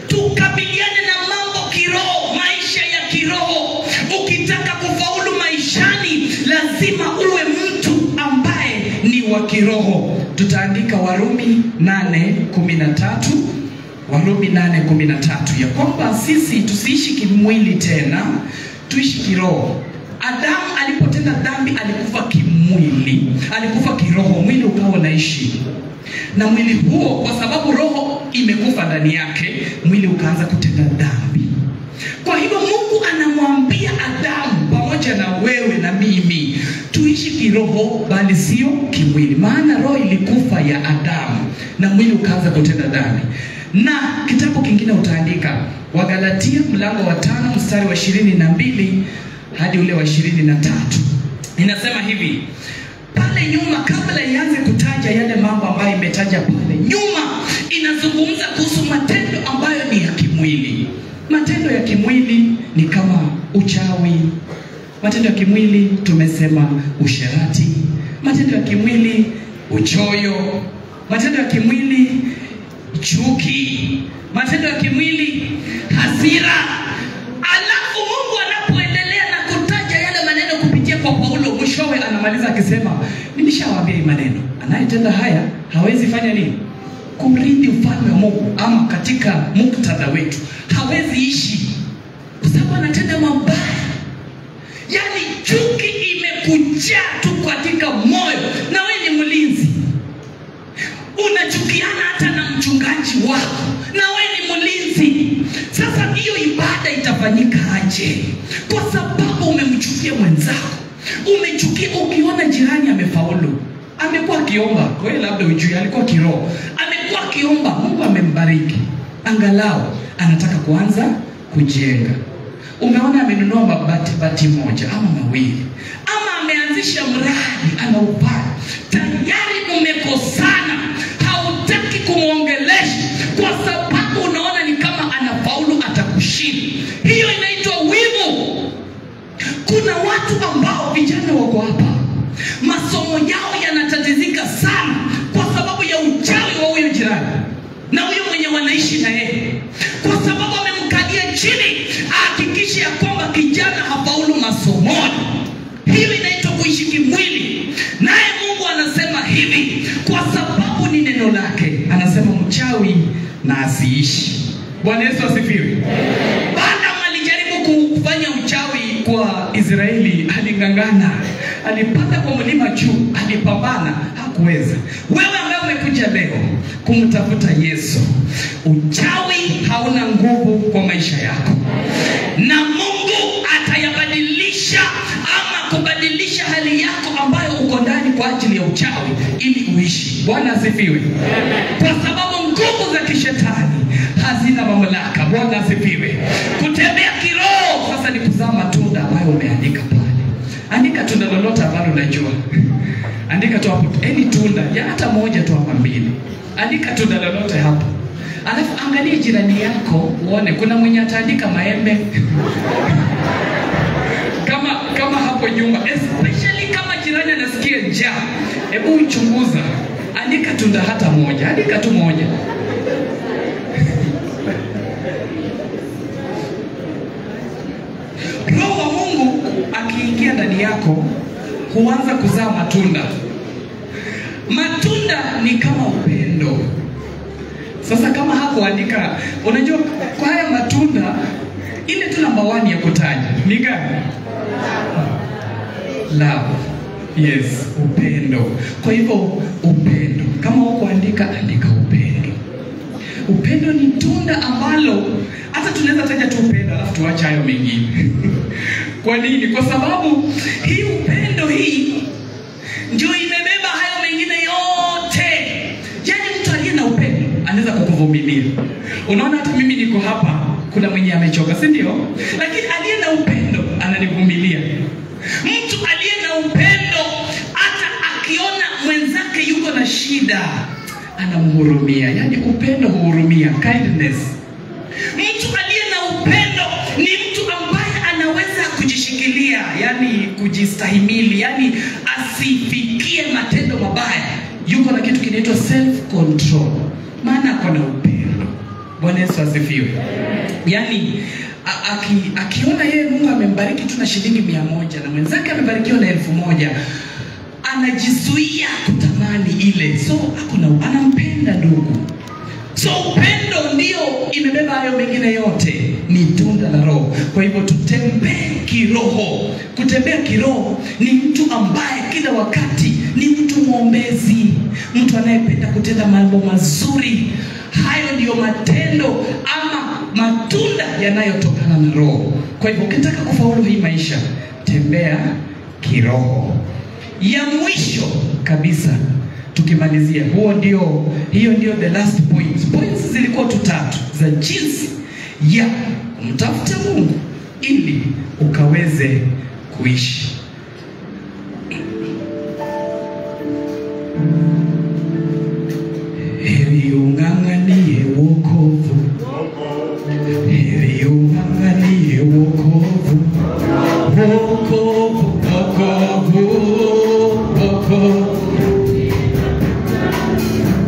Tukabiliane na mambo kiroho, maisha ya kiroho. Ukitaka kufaulu maishani, lazima uwe mtu ambaye ni wa kiroho. Tutaandika Warumi 8:13, Warumi 8:13 ya kwamba sisi tusiishi kimwili tena, tuishi kiroho. Adamu alipotenda dhambi alikufa kimwili, alikufa kiroho, mwili ukawa unaishi. Na mwili huo kwa sababu roho imekufa ndani yake, mwili ukaanza kutenda dhambi. Kwa hivyo Mungu anamwambia Adamu pamoja na wewe na mimi tuishi kiroho bali sio kimwili. Maana roho ilikufa ya Adamu na mwili ukaanza kutenda dhambi. Na kitabu kingine utaandika Wagalatia mlango wa 5 mstari wa 22 hadi ule wa 23. Inasema hivi, pale nyuma kabla ianze kutaja yale mambo ambayo imetaja pale nyuma, inazungumza kuhusu matendo ambayo ni ya kimwili. Matendo ya kimwili ni kama uchawi. Matendo ya kimwili tumesema usherati. Matendo ya kimwili uchoyo. Matendo ya kimwili chuki. Matendo ya kimwili hasira. Alafu Mungu anapoendelea na kutaja yale maneno kupitia kwa Paulo, mwishowe anamaliza akisema, nimeshawaambia hii maneno, anayetenda haya hawezi fanya nini? Kumrithi ufalme wa Mungu. Ama katika muktadha wetu, hawezi ishi kwa sababu anatenda mabaya. Yani chuki imekujaa tu katika moyo, na wewe ni mlinzi. Unachukiana hata na mchungaji wako, na wewe ni mlinzi. Sasa hiyo ibada itafanyika aje? Kwa sababu umemchukia mwenzako. Umechukia ukiona jirani amefaulu, amekuwa akiomba, kwa hiyo labda ujue alikuwa kiroho, amekuwa akiomba, Mungu amembariki, angalau anataka kuanza kujenga. Umeona amenunua mabati moja ama mawili, ama ameanzisha mradi anaupata, tayari umekosana, hautaki kumuongelesha kwa sababu unaona ni kama anafaulu atakushinda. Hiyo inaitwa wivu. Kuna watu ambao vijana wako hapa, masomo yao yanatatizika sana kwa sababu ya uchawi wa huyo jirani na huyo mwenye wanaishi na yeye, kwa sababu amemkalia chini ahakikishe ya kwamba kijana hafaulu masomoni. Hiyo inaitwa kuishi kimwili. Naye Mungu anasema hivi, kwa sababu ni neno lake, anasema mchawi na asiishi. Bwana Yesu asifiwe. Balaam alijaribu kufanya uchawi kwa Israeli, alingangana, alipanda kwa mlima juu, alipambana, hakuweza. Wewe ambaye umekuja leo kumtafuta Yesu, uchawi hauna nguvu kwa maisha yako, na Mungu atayabadilisha ama kubadilisha hali yako ambayo uko ndani kwa ajili ya uchawi ili uishi. Bwana asifiwe. Kwa sababu nguvu za kishetani hazina mamlaka. Bwana asifiwe. Kutembea kiroho sasa ni kuzaa matunda ambayo umeandika pale. Andika tunda lolote ambalo unajua. Andika tu hapo any tunda, ya hata moja tu ama mbili. Andika tunda lolote hapo. Alafu angalia jirani yako uone kuna mwenye ataandika maembe. kama hapo nyuma, especially kama jirani anasikia njaa. Hebu uchunguza. Andika tunda hata moja. Andika tu moja. Roho wa Mungu akiingia ndani yako huanza kuzaa matunda. Matunda ni kama upendo. Sasa kama hakuandika, unajua kwa haya matunda ile tu namba 1 ya kutaja ni gani? Love. Yes, upendo. Kwa hivyo upendo. Kama hukuandika, andika upendo. Upendo ni tunda ambalo hata tunaweza taja tu upendo alafu tuache hayo mengine. Kwa nini? Kwa sababu hii upendo hii ndio imebeba hayo mengine yote. Yaani mtu aliye na upendo anaweza kukuvumilia. Unaona hata mimi niko hapa, kuna mwenye amechoka, si ndio? Lakini aliye na upendo ananivumilia. Mtu aliye na upendo hata akiona mwenzake yuko na shida anamhurumia. Yaani upendo huhurumia, kindness. Mtu aliye na upendo ni mtu ambaye anaweza kujishikilia, yani kujistahimili, yani asifikie matendo mabaya. Yuko na kitu kinaitwa self control. Maana ako na upendo. Bwana Yesu asifiwe. Yani akiona yeye Mungu amembariki tu na shilingi 100 na mwenzake amebarikiwa na 1000, anajizuia kutamani ile. So anampenda ndugu. So upendo ndio imebeba hayo mengine yote, ni tunda la Roho. Kwa hivyo tutembee kiroho. Kutembea kiroho ni mtu ambaye kila wakati ni mtu mwombezi, mtu anayependa kutenda mambo mazuri. Hayo ndiyo matendo ama matunda yanayotokana na Roho. Kwa hivyo ukitaka kufaulu hii maisha, tembea kiroho. Ya mwisho kabisa tukimalizia, hiyo ndio the last point. Points zilikuwa 3 za jinsi ya kumtafuta Mungu ili ukaweze kuishi. Heri ung'ang'anie wokovu. Heri ung'ang'anie wokovu. Wokovu, wokovu, wokovu.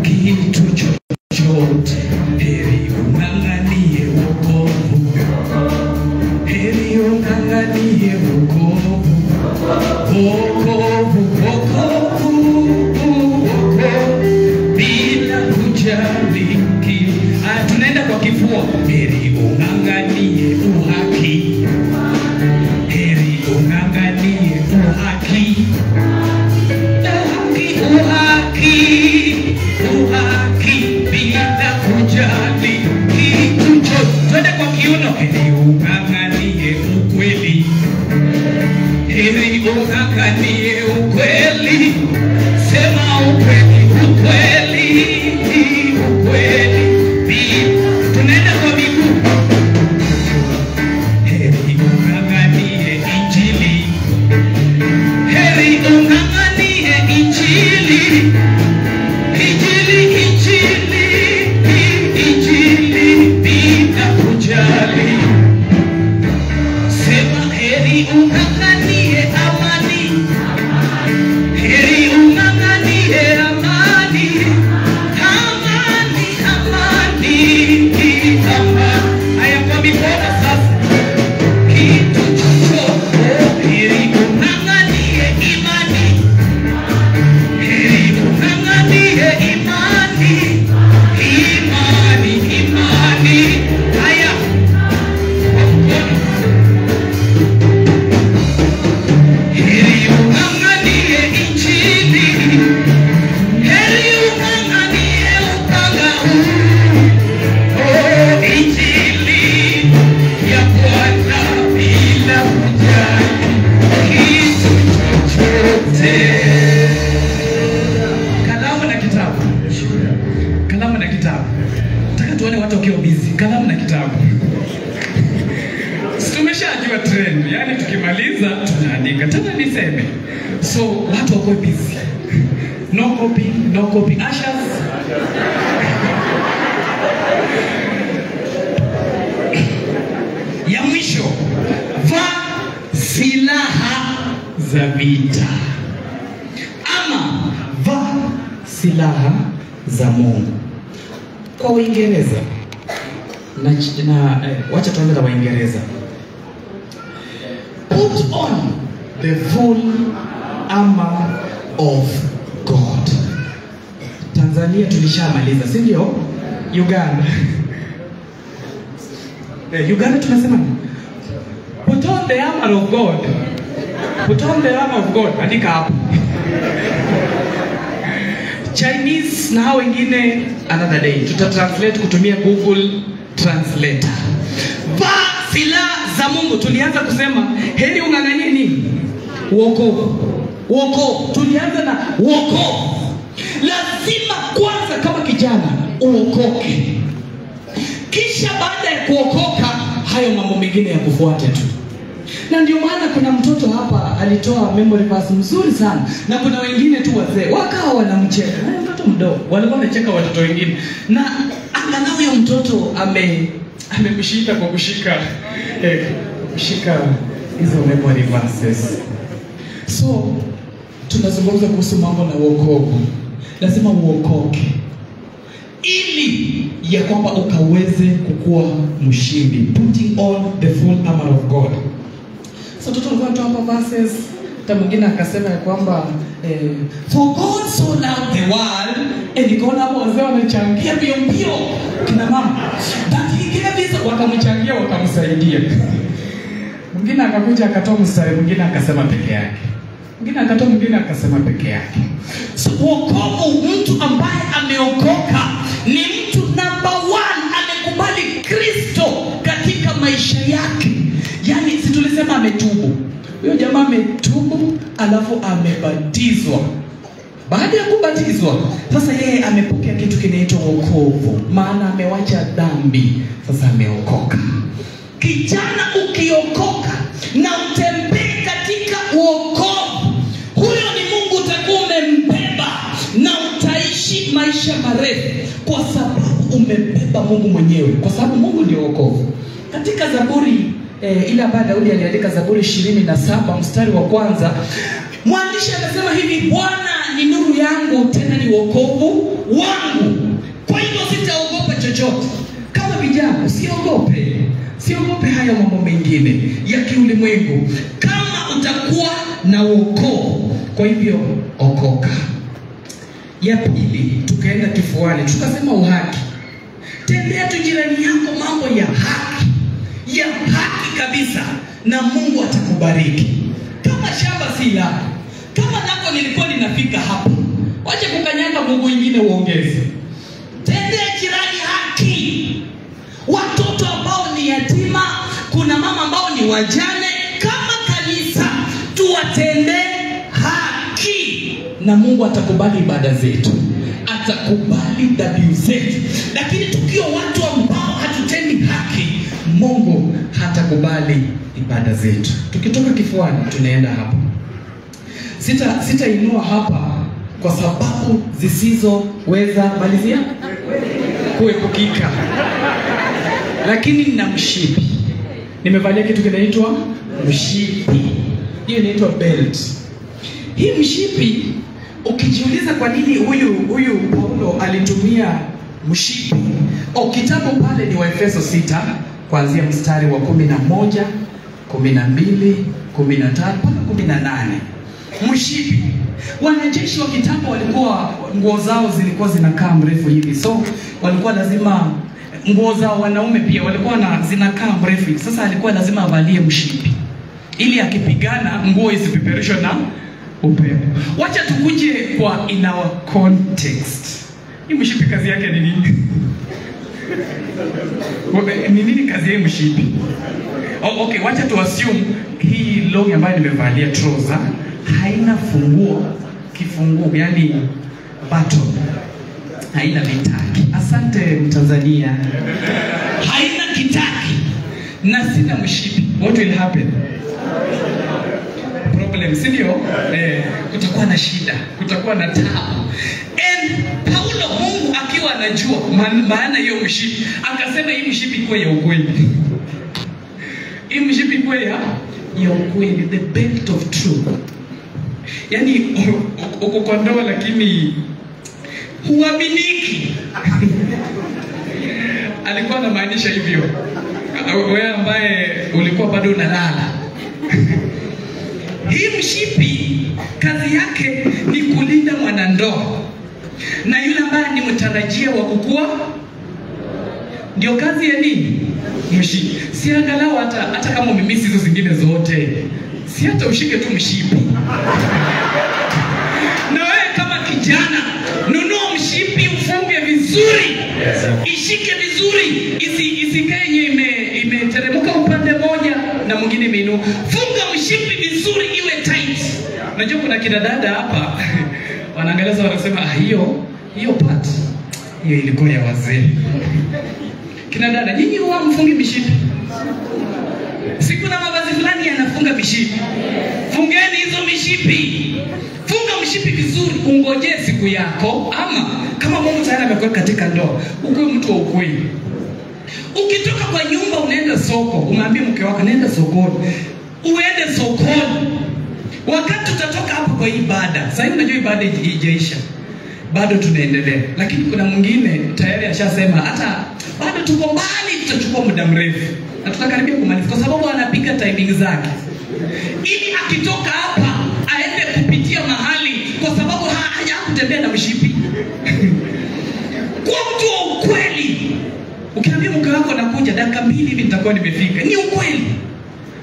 Kitu chochote, heri ung'ang'anie wokovu. Heri ung'ang'anie wokovu. Wokovu, wokovu, wokovu. Bila kujali tunaenda kwa kifua. Heri ung'ang'anie uhaki. Heri ung'ang'anie uhaki. Uhaki bila kujali kitu chochote. Twende kwa kiuno. Heri ung'ang'anie ukweli. Heri ung'ang'anie ukweli. Sema ukweli, ukweli, ukweli. Tunaenda kwa miguu. Heri ung'ang'anie injili. Heri ung'ang'anie injili. Injili, injili, injili bila kujali. Sema heri ung'ang'anie amani. Heri ung'ang'anie amani. Amani, amani, amani. Haya kwa mikono sasa. Kitu chochote, heri ung'ang'anie imani. Heri ung'ang'anie imani. Imani. Yani tukimaliza tunaandika tena niseme. So watu wako busy. No copy, no copy. Ushers. Ya mwisho, vaa silaha za vita. Ama vaa silaha za Mungu. Kwa Uingereza wacha tuanze na Waingereza. Put on the full armor of God. Tanzania tulishamaliza, si ndio? Uganda. Uganda tunasema put on the armor of God. Put on the armor of God. Andika hapo. Chinese na hao wengine another day. Tutatranslate kutumia Google Translator. Vaa silaha za Mungu. Tulianza kusema heri unganganie nini? Wokovu. Wokovu. Tulianza na wokovu. Lazima kwanza kama kijana uokoke. Kisha baada ya kuokoka hayo mambo mengine ya kufuata tu. Na ndio maana kuna mtoto hapa alitoa memory verse mzuri sana, na kuna wengine tu wazee wakawa wanamcheka. Na mtoto mdogo walikuwa wanacheka watoto wengine, na angalau huyo mtoto amemshika kwa kushika hizo memory verses. So tunazungumza kuhusu mambo na wokovu. Lazima uokoke ili ya kwamba ukaweze kukua mshindi. Putting on the full armor of God. So tulikuwa tunatoa verses, hata mwingine akasema ya kwamba for God so loved the world, nikaona hapo wazee wamechangia mbio kina mama that he gave his, wakamchangia wakamsaidia. Mwingine akakuja akatoa mstari, mwingine akasema peke yake. Mwingine akatoa, mwingine akasema peke yake. So wokovu, mtu ambaye ameokoka ni mtu number 1 amekubali Kristo katika maisha yake. Yani si tulisema ametubu. Huyo jamaa ametubu alafu amebatizwa. Baada ya kubatizwa, sasa yeye amepokea kitu kinaitwa wokovu, maana amewacha dhambi, sasa ameokoka. Kijana ukiokoka na utembee katika wokovu, huyo ni Mungu utakuwa umembeba na utaishi maisha marefu kwa sababu umebeba Mungu mwenyewe, kwa sababu Mungu ndio wokovu. Katika Zaburi ile ambayo Daudi aliandika, Zaburi 27 mstari wa 1, mwandishi anasema hivi: Bwana ni nuru yangu, tena ni wokovu wangu, kwa hivyo sitaogopa chochote. Kama vijana usiogope haya mambo mengine ya kiulimwengu, kama utakuwa na wokovu. Kwa hivyo okoka. Ya pili, tukaenda kifuani, tukasema uhaki. Tendea tu jirani yako mambo ya haki kabisa, na Mungu atakubariki. Kama shamba si lako, kama nako nilikuwa ninafika hapa, wacha kukanyaga Mungu mwingine uongeze. Tendea jirani haki. Watoto ambao ni yatima, kuna mama ambao ni wajane, kama kanisa tuwatendee haki, na Mungu atakubali ibada zetu, atakubali dhabihu zetu. Lakini tukiwa watu ambao hatutendi haki, Mungu hatakubali ibada zetu. Tukitoka kifuani tunaenda hapa. Sitainua hapa kwa sababu zisizoweza malizia kuepukika. Lakini nina mshipi. Nimevalia kitu kinaitwa mshipi. Hiyo inaitwa belt. Hii mshipi, ukijiuliza kwa nini huyu Paulo alitumia mshipi, kitabu pale ni Waefeso 6 kuanzia mstari wa 11, 12, 13 mpaka 18. Mshipi, wanajeshi wa kitambo walikuwa nguo zao zilikuwa zinakaa mrefu hivi, so walikuwa lazima, nguo zao wanaume pia walikuwa zinakaa mrefu hivi. Sasa alikuwa lazima avalie mshipi ili akipigana nguo isipeperushwe na upepo. Wacha tukuje kwa in our context. Hii mshipi kazi yake ni nini? Ni nini kazi ya mshipi? Okay, wacha tu assume hii long ambayo nimevalia trouser haina kifunguo, yani button. Haina vitaki. Asante Mtanzania. Haina kitaki na sina mshipi. What will happen? kweli, si ndio? Kutakuwa na shida, kutakuwa na taabu. And Paulo, Mungu akiwa anajua maana hiyo mshipi, akasema hii mshipi kwa ya ukweli. Hii mshipi kwa ya ukweli, the belt of truth. Yaani uko kwa ndoa lakini huaminiki. Alikuwa anamaanisha hivyo. Wewe ambaye ulikuwa bado unalala. Hii mshipi kazi yake ni kulinda mwanandoa na yule ambaye ni mtarajia wa kukua. Ndio kazi ya nini? Mshipi. Si angalau hata kama umemisi hizo zingine zote, si hata ushike tu mshipi. Na wewe kama kijana, nunua mshipi, ufunge vizuri. Ishike vizuri, isikae imeteremka upande moja na mwingine imeinuka. Funga mshipi vizuri, iwe tight. Unajua kuna kina dada hapa wanaangalia wanasema hiyo part hiyo ilikuwa ya wazee. Kina dada, nyinyi huwa mfungi mishipi? Siku na mavazi fulani yanafunga mishipi. Fungeni hizo mishipi. Funga mshipi vizuri, ungojee siku yako, ama kama Mungu tayari amekuweka katika ndoa, uwe mtu wa ukweli. Ukitoka kwa nyumba unaenda soko, umwambie mke wako nenda sokoni. Uende sokoni. Wakati utatoka hapo kwa ibada, sasa hivi unajua ibada haijaisha, bado tunaendelea. Lakini kuna mwingine tayari ashasema hata bado tuko mbali, tutachukua muda mrefu na tutakaribia kumaliza, kwa sababu anapiga timing zake ili akitoka hapa aende kupitia mahali, kwa sababu hajakutembea na mshipi. Kwa mtu wa ukweli, ukiambia mke wako nakuja dakika 2 hivi nitakuwa nimefika, ni ukweli.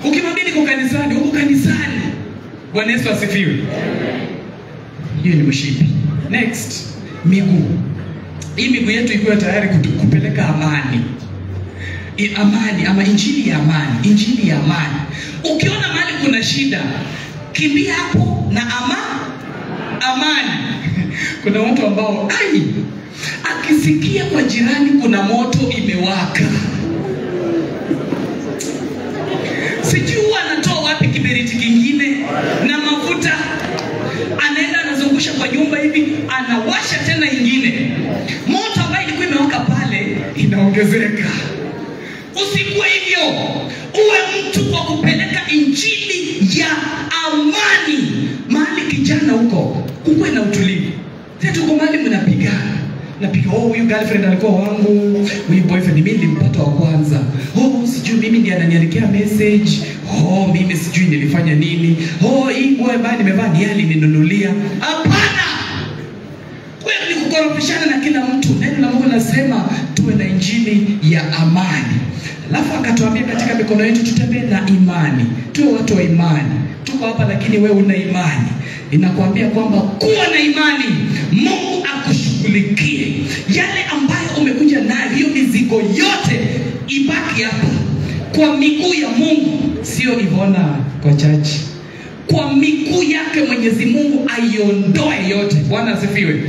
Ukimwambia niko kanisani, uko kanisani. Bwana Yesu asifiwe. Hiyo ni mshipi. Next, miguu. Hii miguu yetu iko tayari kupeleka amani. Amani ama injili ya amani, injili ya amani. Ukiona mahali kuna shida, kimbia hapo na amani. Kuna watu ambao akisikia kwa jirani kuna moto imewaka, sijui anatoa wapi kiberiti kingine na mafuta, anaenda anazungusha kwa nyumba hivi, anawasha tena ingine. Moto ambayo ilikuwa imewaka pale inaongezeka. Usikuwe hivyo. Uwe mtu wa kupeleka injili ya amani mahali kijana huko. Uwe na utulivu. Sasa tuko mahali mnapigana. Napiga, huyu girlfriend alikuwa wangu, huyu boyfriend mimi nilimpata wa kwanza. Sijui mimi ndiye ananiandikia message. Mimi sijui nilifanya nini. Hii nguo ambayo nimevaa ni yale nimenunulia. Hapana. Wewe ni kukorofishana na kila mtu. Neno la Mungu linasema tuwe na injili ya amani. Alafu akatuambia katika mikono yetu tutembee na imani. Tuwe watu wa imani. Tuko hapa lakini wewe una imani. Ninakuambia kwamba kuwa na imani, Mungu akushughulikie. Yale ambayo umekuja nayo, hiyo mizigo yote ibaki hapa kwa miguu ya Mungu, sio Ivona kwa chachi. Kwa miguu yake Mwenyezi Mungu aiondoe yote. Bwana asifiwe.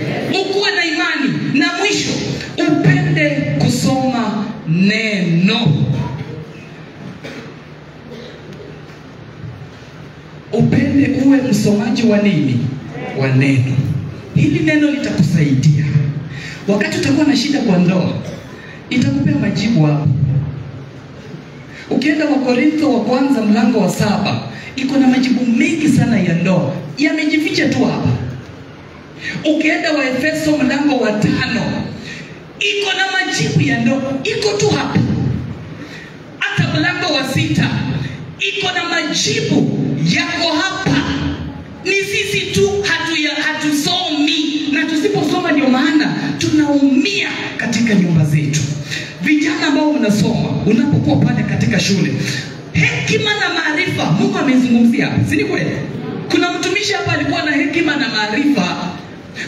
Ukuwe na imani, na mwisho upende kusoma neno. Upende uwe msomaji wa nini? Wa neno. Hili neno litakusaidia wakati utakuwa na shida kwa ndoa, itakupea majibu hapo. Ukienda wa Korintho wa kwanza mlango wa 7, iko na majibu mengi sana ya ndoa, yamejificha tu hapa. Ukienda wa Efeso mlango wa 5, iko na majibu ya ndoa, iko tu hapa. Hata mlango wa 6 iko na majibu yako hapa. Ni sisi tu hatusomi, na tusiposoma ndio maana tunaumia katika nyumba zetu. Vijana ambao mnasoma, unapokuwa pale katika shule, hekima na maarifa Mungu amezungumzia, si ni kweli? Kuna mtumishi hapa alikuwa na hekima na maarifa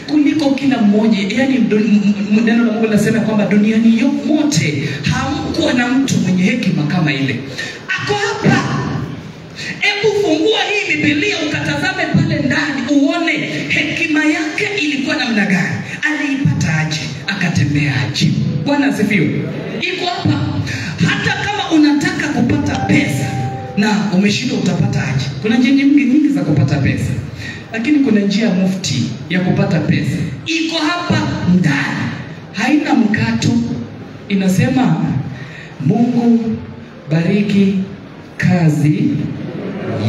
kuliko kila mmoja. Yaani neno la Mungu linasema kwamba duniani yote hamkuwa na mtu mwenye hekima kama ile. Ako hapa. Hebu fungua hii Biblia ukatazame pale ndani uone hekima yake ilikuwa namna gani. Aliipata aje? Akatembea aje? Bwana asifiwe. Iko hapa. Hata kama unataka kupata pesa na umeshindwa utapata aje. Kuna njia nyingi za kupata pesa, lakini kuna njia mufti ya kupata pesa. Iko hapa ndani, haina mkato. Inasema Mungu bariki kazi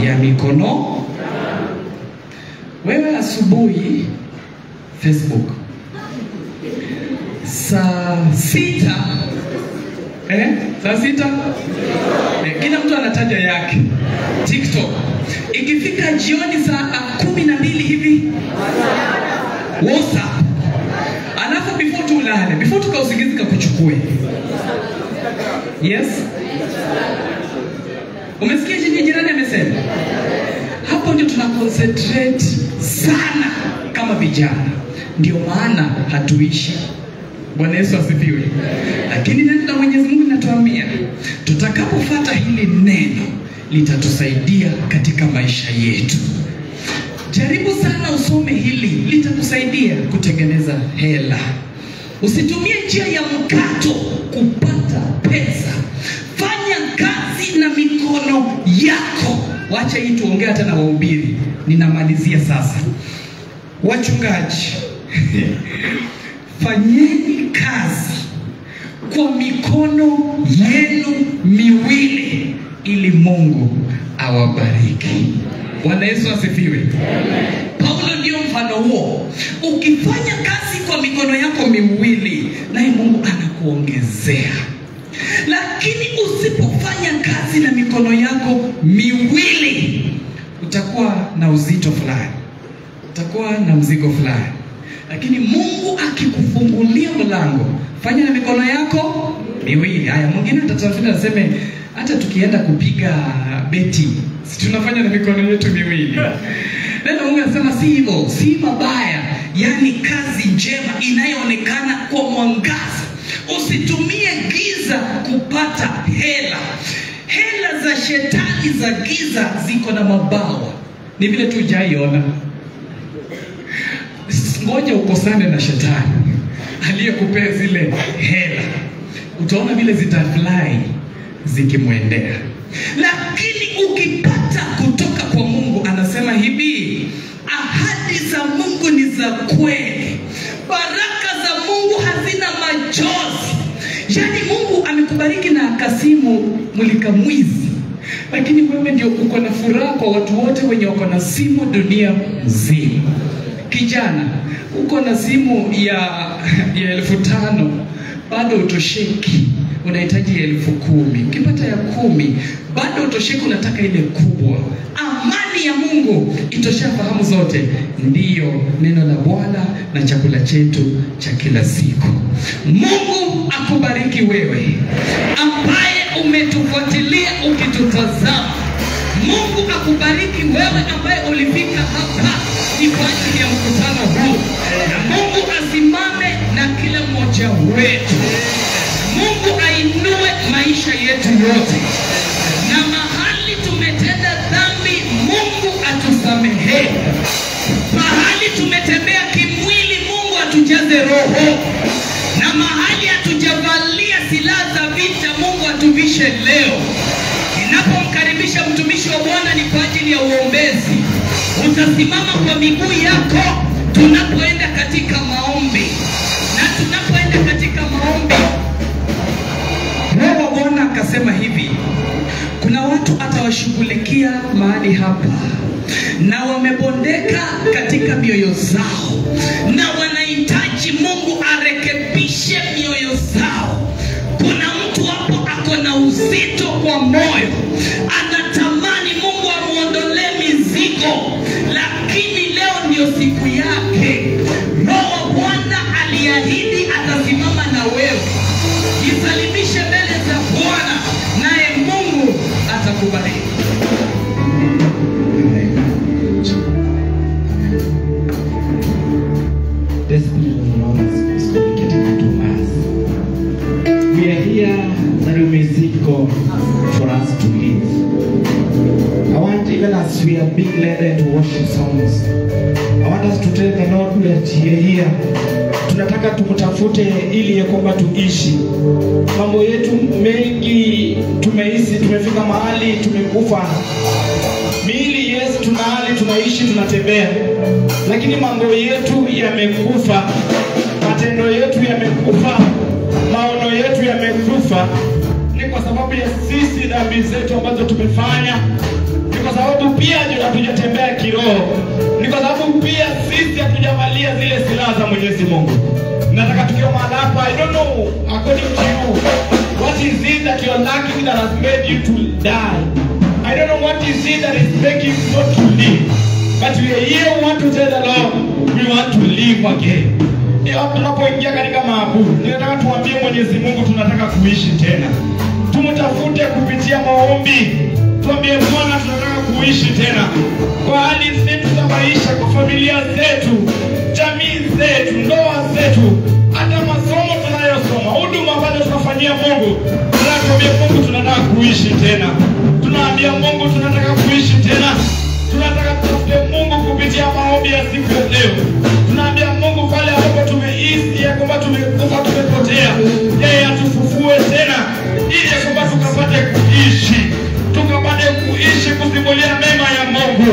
ya mikono. Wewe asubuhi Facebook saa 6 kila mtu anataja yake. TikTok ikifika jioni saa 12 hivi WhatsApp, alafu before tulale, before tukausingizi kakuchukue. Yes, umesikia jirani amesema? Hapo ndio tuna concentrate sana kama vijana, ndio maana hatuishi. Bwana Yesu asifiwe. Lakini neno la Mwenyezi Mungu linatuambia tutakapofuata hili neno litatusaidia katika maisha yetu. Jaribu sana usome hili, litakusaidia kutengeneza hela. Usitumie njia ya mkato kupata pesa. Fanya kazi na mikono yako. Wacha hii tuongea tena wahubiri. Ninamalizia sasa. Wachungaji, fanyeni kazi kwa mikono yenu miwili ili Mungu awabariki. Bwana Yesu asifiwe. Paulo ndio mfano huo. Ukifanya kazi kwa mikono yako miwili, naye Mungu anakuongezea. Lakini usipofanya kazi na mikono yako miwili, utakuwa na uzito fulani, utakuwa na mzigo fulani. Lakini Mungu akikufungulia mlango, fanya na mikono yako miwili. Haya, mwingine atatafuta aseme hata tukienda kupiga beti, si tunafanya na mikono yetu miwili. Neno Mungu anasema si hivyo, si mabaya. Yani kazi njema inayoonekana kwa mwangaza. Usitumie giza kupata hela. Hela za shetani za giza ziko na mabawa. Ni vile tu hujaiona. Ngoja ukosane na shetani aliyekupea zile hela, utaona vile zitafly zikimwendea. Lakini ukipata kutoka kwa Mungu, anasema hivi, ahadi za Mungu ni za kweli, baraka za Mungu hazina machozi. Yani Mungu amekubariki na Kasimu Mulika Mwizi, lakini wewe ndio uko na furaha kwa watu wote wenye wako na simu dunia mzima. Kijana, uko na simu ya 5,000 bado utosheki, unahitaji 10,000. Ukipata ya 10 bado utosheki, unataka ile kubwa. Amani ya Mungu itosha fahamu zote, ndiyo neno la Bwana na chakula chetu cha kila siku. Mungu akubariki wewe ambaye umetufuatilia ukitutazama. Mungu akubariki wewe ambaye ulifika hapa ni kwa ajili ya mkutano huu. Na Mungu asimame na kila mmoja wetu. Mungu ainue maisha yetu yote. Na mahali tumetenda dhambi, Mungu atusamehe. Mahali tumetembea kimwili, Mungu atujaze roho. Na mahali hatujavalia silaha za vita, Mungu atuvishe leo. Ninapomkaribisha mtumishi wa Bwana ni kwa ajili ya uombezi. Utasimama kwa miguu yako tunapoenda katika maombi. Na tunapoenda katika maombi, Roho wa Bwana akasema hivi, kuna watu atawashughulikia mahali hapa na wamebondeka katika mioyo zao, na wanahitaji Mungu arekebishe mioyo zao. Kuna mtu hapo ako na uzito kwa moyo, anatamani Mungu amuondolee mizigo, lakini leo ndio siku yake. Roho wa Bwana aliahidi atasimama na wewe. Jisalimishe mbele za Bwana, naye Mungu atakubariki. The Spirit of the Lord is communicating to us. We are here that we may seek God for us to live. I want even as as we are being led into worship songs, I want us to tell the Lord we are here. Tunataka tumtafute ili ya kwamba tuishi. Mambo yetu mengi tumeishi, tumefika mahali tumekufa. Miili yetu tunahali, tunaishi, tunatembea. Lakini mambo yetu yamekufa. Matendo yetu yamekufa. Maono yetu yamekufa. Ni kwa sababu ya sisi dhambi zetu ambazo tumefanya. Ni kwa sababu pia hatujatembea kiroho. Ni kwa sababu pia sisi hatujavalia zile silaha za Mwenyezi Mungu. Nataka tukiwa mahali hapa, I don't know, according to you, what is it that you are lacking that has made you to die? I don't know what is it that is making you not to live. But we are here, we want to tell the Lord, we want to live again. Tunapoingia katika maabudu, ninataka tuambie Mwenyezi Mungu tunataka kuishi tena. Tumtafute kupitia maombi. Tuambie Bwana tunataka kuishi tena. Kwa hali zetu za maisha, kwa familia zetu, jamii zetu, ndoa zetu, hata masomo tunayosoma, huduma ambazo tunafanyia Mungu. Tunaambia Mungu tunataka kuishi tena. Tunaambia Mungu tunataka kuishi tena. Tunataka tutafute Mungu kupitia maombi ya siku ya leo. Tunaambia Mungu pale ambapo tumeishi ya kwamba tumekufa, tumepotea, yeye atufufue tena ili ya kwamba tukapate kuishi. Tukapate kuishi kusimulia mema ya Mungu.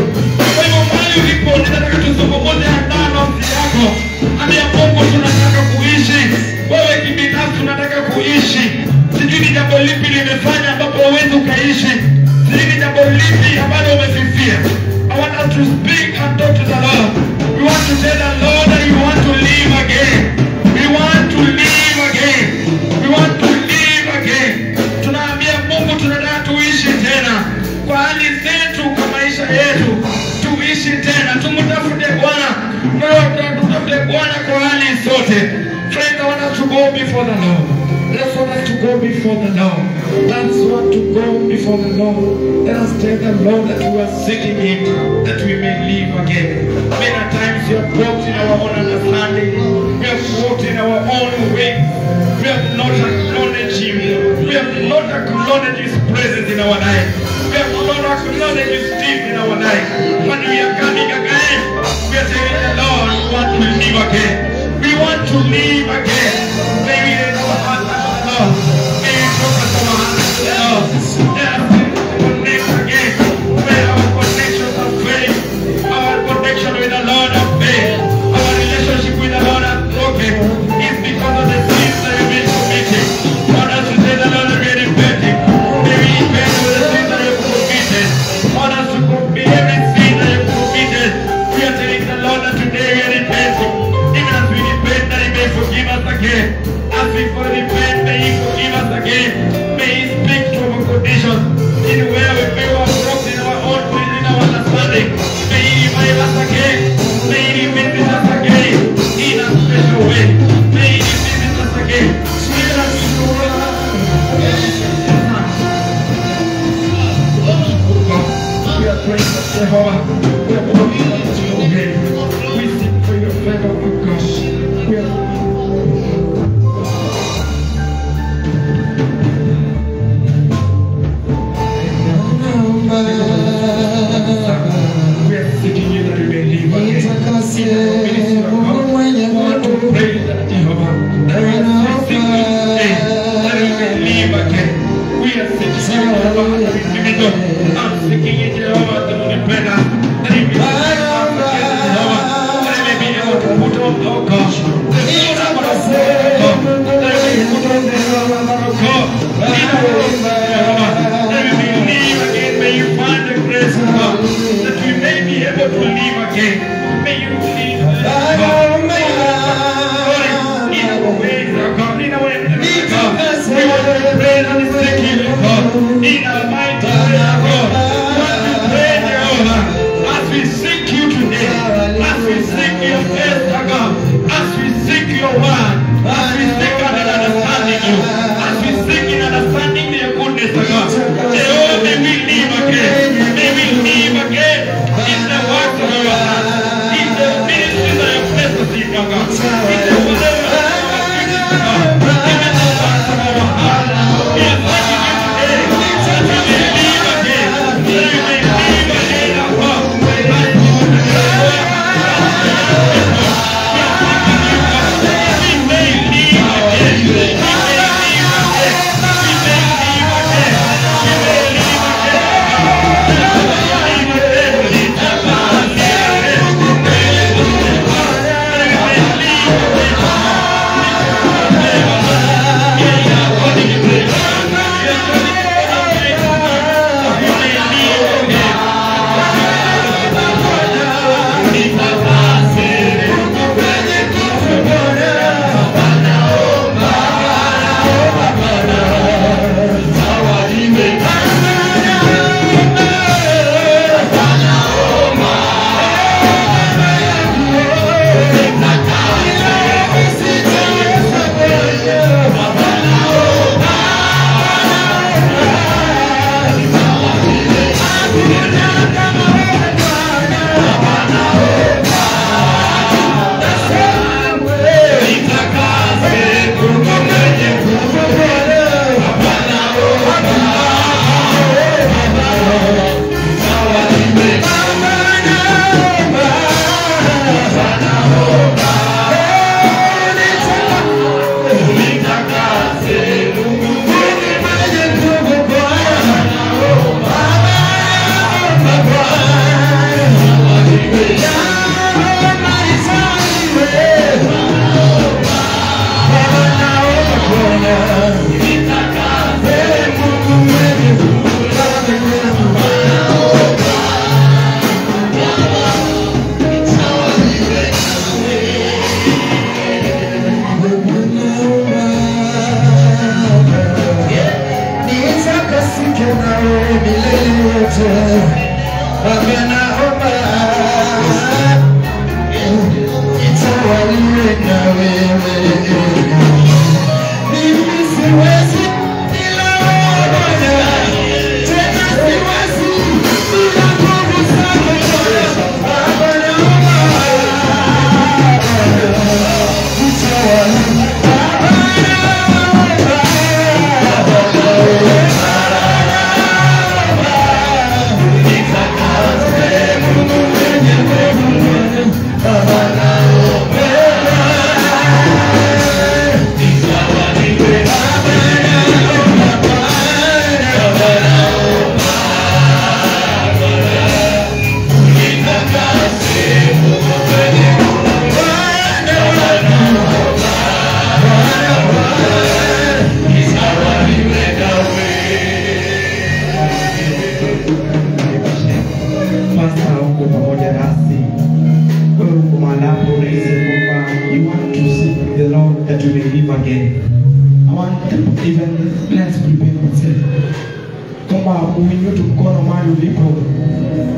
Kwa hivyo mahali ulipo, ninataka tuzungumze hata nafsi yako. Ambia Mungu tunataka kuishi. Wewe kibinafsi tunataka kuishi. Sijui ni jambo lipi limefanya ambapo huwezi ukaishi. Sijui ni jambo lipi ambalo umefifia. I want us to speak and talk to the Lord. We want to tell the Lord that you want to live again. We want to live again. We want to live again. Tunaambia Mungu tunataka tuishi tena. Kwa hali zetu, kwa maisha yetu, tuishi tena. Tumtafute Bwana. Tumtafute Bwana kwa hali zote. Friends, I want us to go before the Lord. Let's want us to go before the Lord. Let's want to go before the Lord. Let us tell the Lord that we are seeking Him, that we may live again. Many times we have walked in our own understanding. We have walked in our own way. We have not acknowledged Him. We have not acknowledged His presence in our life. We have not acknowledged His deeds in our life. When we are coming again, we are telling the Lord we want to live again. We want to live again. May we raise our hearts to the Lord. May we focus our hearts to the Lord. Let us connect again. May our connections of faith, our connection with the Lord of faith, our relationship with the Lord is broken. It's because of the sins that we've been committing. Lord, as we say the Lord will be repenting. May we repent for the sins that we've committed. Lord, as we commit every sin that we've committed, we are telling the Lord that today we are repenting. Even as we repent, that He may forgive us again. As we repent, may He forgive us again. May He speak to our conditions. In where we may have broken in our own will, in our understanding. May He revive us again. May He revisit us again in a special way. May He revisit us again. Even as we go on. We are praying for Jehovah. We are praying for your name. We seek for your favor, O God. We are seeking you that we may live again. We want to pray that Jehovah, that we are seeking you today, that we may live again. We are seeking you, Jehovah, that we may live. I'm seeking you, Jehovah, that we may pray that we may live again, Jehovah, that we may be able to put on, oh God, the food of our soul, that we may put on the love of our God, that we may live again. May you find the grace of God, that we may be able to live again. May you lead us, God. May you glory in our ways, oh God, in our enemies, God. We want to pray and seek you, God, in our mighty way, God. We want to pray, Jehovah, as we seek you today, as we seek your face, God, as we seek your word, as we seek understanding you, as we seek in understanding your goodness, God. Jehovah, may we live again. May we live again in the works of your hands, in the ministries of your place,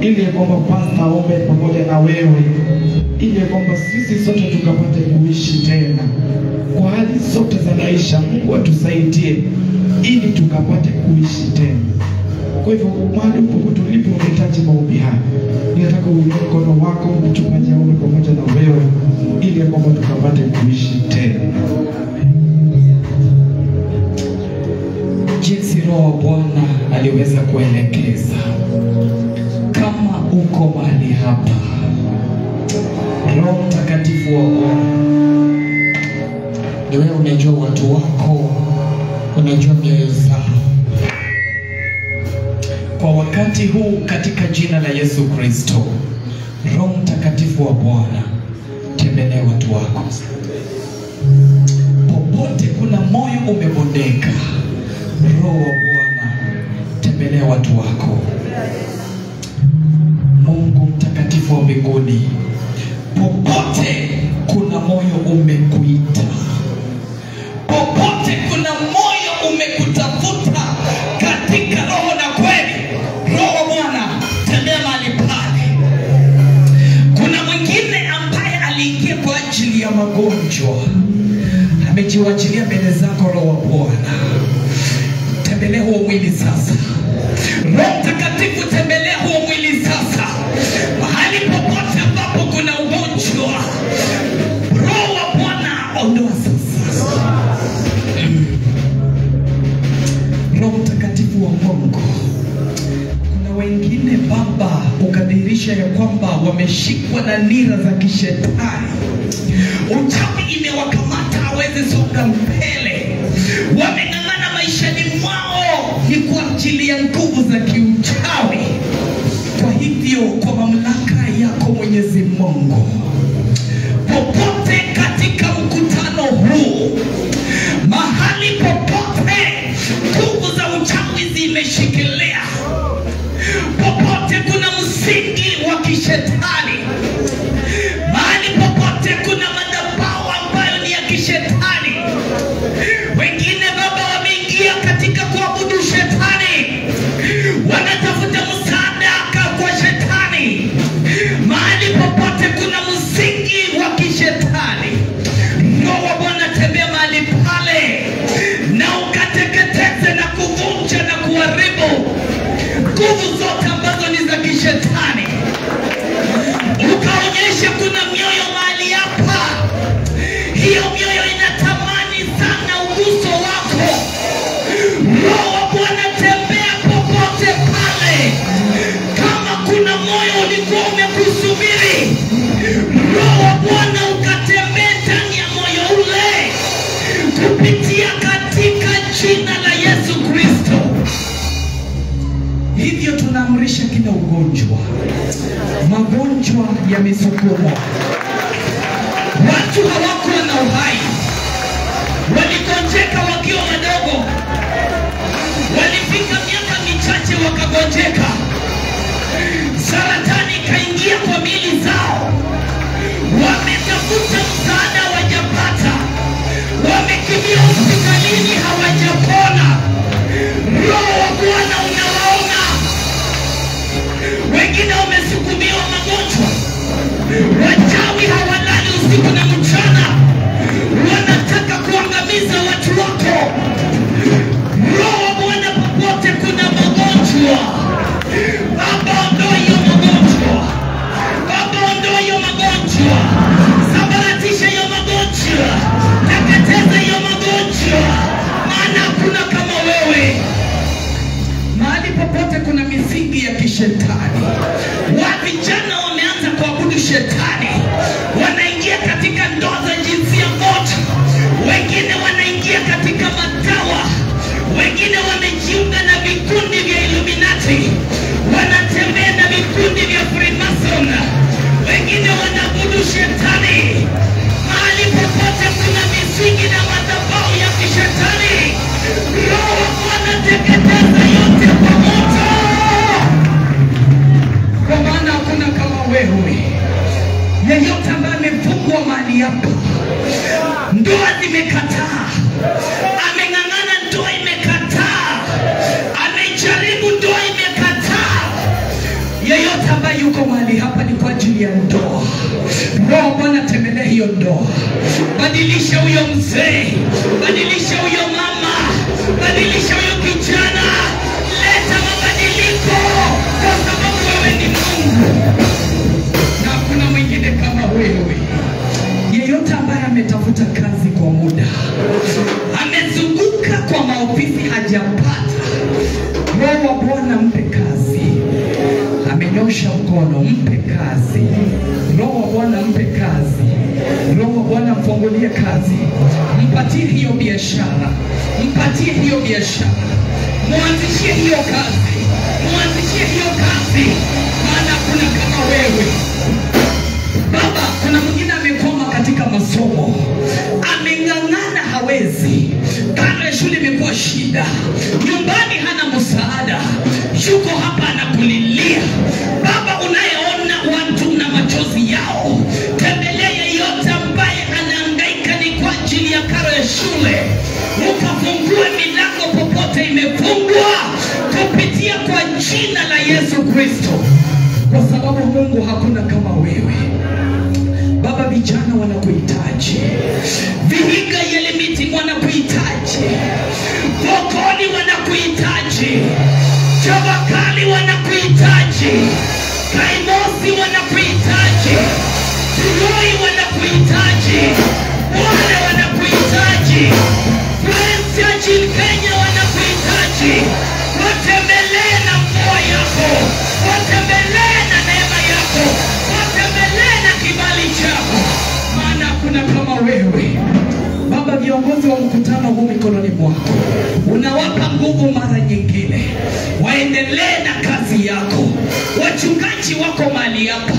ili kwamba pasta ombe pamoja na wewe, ili kwamba sisi sote tukapate kuishi tena kwa hali zote za maisha. Mungu atusaidie ili tukapate kuishi tena. Kwa hivyo mahali popote ulipo unahitaji maombi haya, ninataka uinue mkono wako mchungaji aombe pamoja na wewe ili kwamba tukapate kuishi tena. Jinsi Roho wa Bwana aliweza kuelekeza. Kama uko mahali hapa, Roho Mtakatifu wa Bwana, ni wewe unajua watu wako, unajua mioyo zao. Kwa wakati huu katika jina la Yesu Kristo, Roho Mtakatifu wa Bwana, tembelea watu wako. Popote kuna moyo umebondeka, Roho wa Bwana, tembelea watu wako. Mungu mtakatifu wa mbinguni, popote kuna moyo umekuita, popote kuna moyo umekutafuta katika roho na kweli, Roho wa Bwana, tembea mahali pale. Kuna mwingine ambaye aliingia kwa ajili ya magonjwa, amejiwachilia mbele zako. Roho wa Bwana, tembelea huo mwili sasa. Roho Mtakatifu, tembelea huo mwili sasa. Mahali popote ambapo kuna ugonjwa, Roho wa Bwana, ondoa sasa. Roho Mtakatifu wa Mungu, kuna wengine Baba ukadhihirisha ya kwamba wameshikwa na nira za kishetani. Uchawi imewakamata hawezi songa mbele. Wameng'ang'ana maishani mwao ni kwa ajili ya nguvu za kiuchawi. Kwa hivyo kwa mamlaka yako Mwenyezi Mungu, popote katika mkutano huu, mahali popote nguvu za uchawi zimeshikilia, popote kuna msingi wa kishetani, mahali popote kuna madhabahu ambayo ni ya kishetani. Wengine Baba wameingia katika kuabudu shetani, wanatafuta msaada kwa shetani. Mahali popote kuna msingi wa kishetani, Roho wa Bwana, tembea mahali pale na ukateketeze na kuvunja na kuharibu nguvu zote ambazo ni za kishetani. Ukaonyesha kuna mioyo mahali hapa, hiyo mioyo inatamani sana uguso wako. Roho wa Bwana, tembea popote pale. Kama kuna moyo ulikuwa umekusubiri, Roho wa Bwana ukatembea ndani ya moyo ule kupitia katika jina la Yesu Kristo. Hivyo tunaamrisha kila ugonjwa, magonjwa ya misukumo. Watu hawakuwa na uhai, waligonjeka wakiwa wadogo, walifika miaka michache wakagonjeka. Saratani kaingia kwa miili zao, wametafuta msaada hawajapata, wamekimbia hospitalini hawajapona. Roho wa Bwana unawaona, wengine shetani, wanaingia katika ndoa za jinsia moja, wengine wanaingia katika madawa, wengine wamejiunga na vikundi vya Illuminati, wanatembea na vikundi vya Freemason, wengine wanaabudu shetani. Mahali popote kuna misingi na madhabahu ya kishetani, Roho anateketeza yote kwa moto. Kwa maana hakuna kama wewe. Yeyote ambaye amefungwa mahali hapa, ndoa zimekataa, ameng'ang'ana, ndoa imekataa, amejaribu, ndoa imekataa. Yeyote ambaye yuko mahali hapa ni kwa ajili ya ndoa. Roho Bwana tembelea hiyo ndoa. Badilisha huyo mzee, badilisha huyo mama, badilisha huyo kijana. Leta mabadiliko, kwa sababu wewe ni Mungu na hakuna mwingine kama wewe. Yeyote ambaye ametafuta kazi kwa muda, amezunguka kwa maofisi hajapata, Roho wa Bwana mpe kazi. Amenyosha mkono, mpe kazi. Roho wa Bwana mpe kazi. Roho wa Bwana mfungulie kazi. Mpatie hiyo biashara, mpatie hiyo biashara, muanzishie hiyo kazi, muanzishie hiyo kazi, maana kuna kama wewe. Baba, kuna mwingine amekwama katika masomo, ameng'ang'ana, hawezi. Karo ya shule imekuwa shida, nyumbani hana msaada, yuko hapa anakulilia. Baba, unayeona watu na machozi yao, tembelea yeyote ambaye anahangaika ni kwa ajili ya karo ya shule. Ukafungue milango popote imefungwa kupitia kwa jina la Yesu Kristo, kwa sababu Mungu hakuna kama wewe. Baba, vijana wanakuhitaji, Vihiga Yelemiti wanakuhitaji, Bokoni wanakuhitaji, Chavakali wanakuhitaji, Kaimosi wanakuhitaji, Turoi wanakuhitaji, wale wanakuhitaji, Prince ya Kenya wanakuhitaji. Watembelee na mvua yako, watembelee na neema yako, watembelee na kibali chako, maana hakuna kama wewe. Baba, viongozi wa mkutano huu mikononi mwako, unawapa nguvu mara nyingine, waendelee na kazi yako. Wachungaji wako mahali hapa,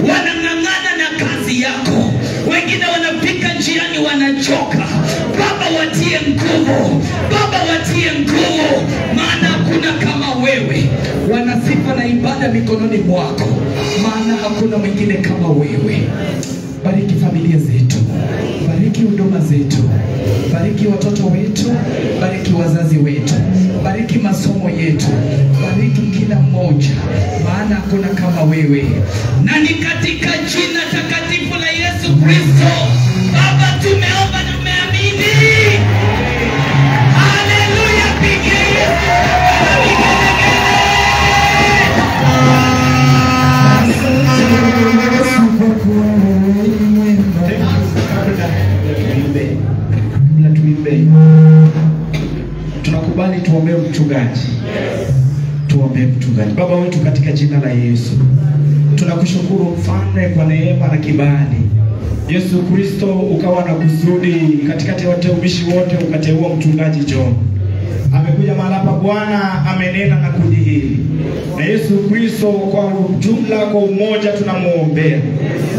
wanang'ang'ana na kazi yako, wengine wanapika njiani wanachoka. Baba, watie nguvu, Baba, watie nguvu, maana hakuna kama wewe. Wanasifa na ibada mikononi mwako, maana hakuna mwingine kama wewe. Bariki familia zetu, bariki huduma zetu, bariki watoto wetu, bariki wazazi wetu, bariki masomo yetu, bariki kila mmoja, maana hakuna kama wewe. Na ni katika jina takatifu la Yesu Kristo, Baba, tumeomba na tumeamini. Haleluya, pigie Yesu. Tunakubali tuombee mchungaji. Tuombee mchungaji. Baba wetu, katika jina la Yesu, tunakushukuru Mfalme kwa neema na kibali. Yesu Kristo, ukawa na kusudi katikati ya watumishi wote, ukateua mchungaji John. Amekuja mahali hapa Bwana, amenena na kundi hili. Na Yesu Kristo, kwa jumla, kwa umoja tunamuombea.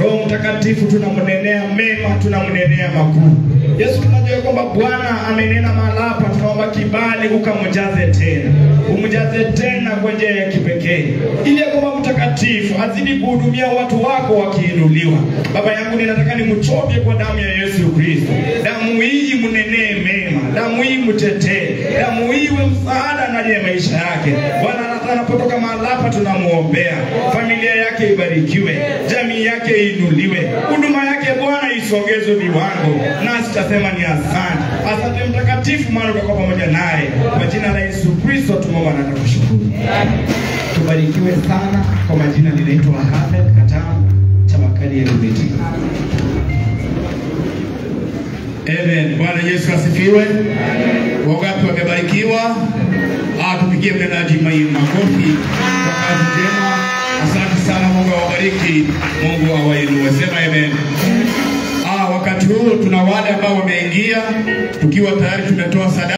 Roho Mtakatifu tunamnenea mema, tunamnenea makuu. Yesu, tunajua kwamba Bwana amenena mahali hapa, tunaomba kibali ukamjaze tena. Umjaze tena kwa njia ya kipekee, ili kwamba Mtakatifu azidi kuhudumia watu wako wakiinuliwa. Baba yangu, ninataka nimchobye kwa damu ya Yesu Kristo. Damu hii mnenee mema, damu hii mtetee, damu hii iwe msaada ndani ya maisha yake. Bwana, anapotoka mahali hapa tunamuombea, familia yake ibarikiwe, jamii yake iinuliwe, huduma yake Bwana isogezwe viwango, nasi tutasema ni asante. Asante Mtakatifu, maana utakuwa pamoja naye. Kwa jina la Yesu Kristo tumeomba na tukushukuru. Tubarikiwe sana. Kwa majina ninaitwa Ahmed Katamu, Chavakali Yelemiti. Amen. Bwana Yesu asifiwe. Wangapi wamebarikiwa? Tupigie mnenaji makofi kwa kazi njema. Asante sana Mungu. awabariki, Mungu awainue. Sema amen. Wakati huu tuna wale ambao wameingia tukiwa tayari tumetoa sadaka.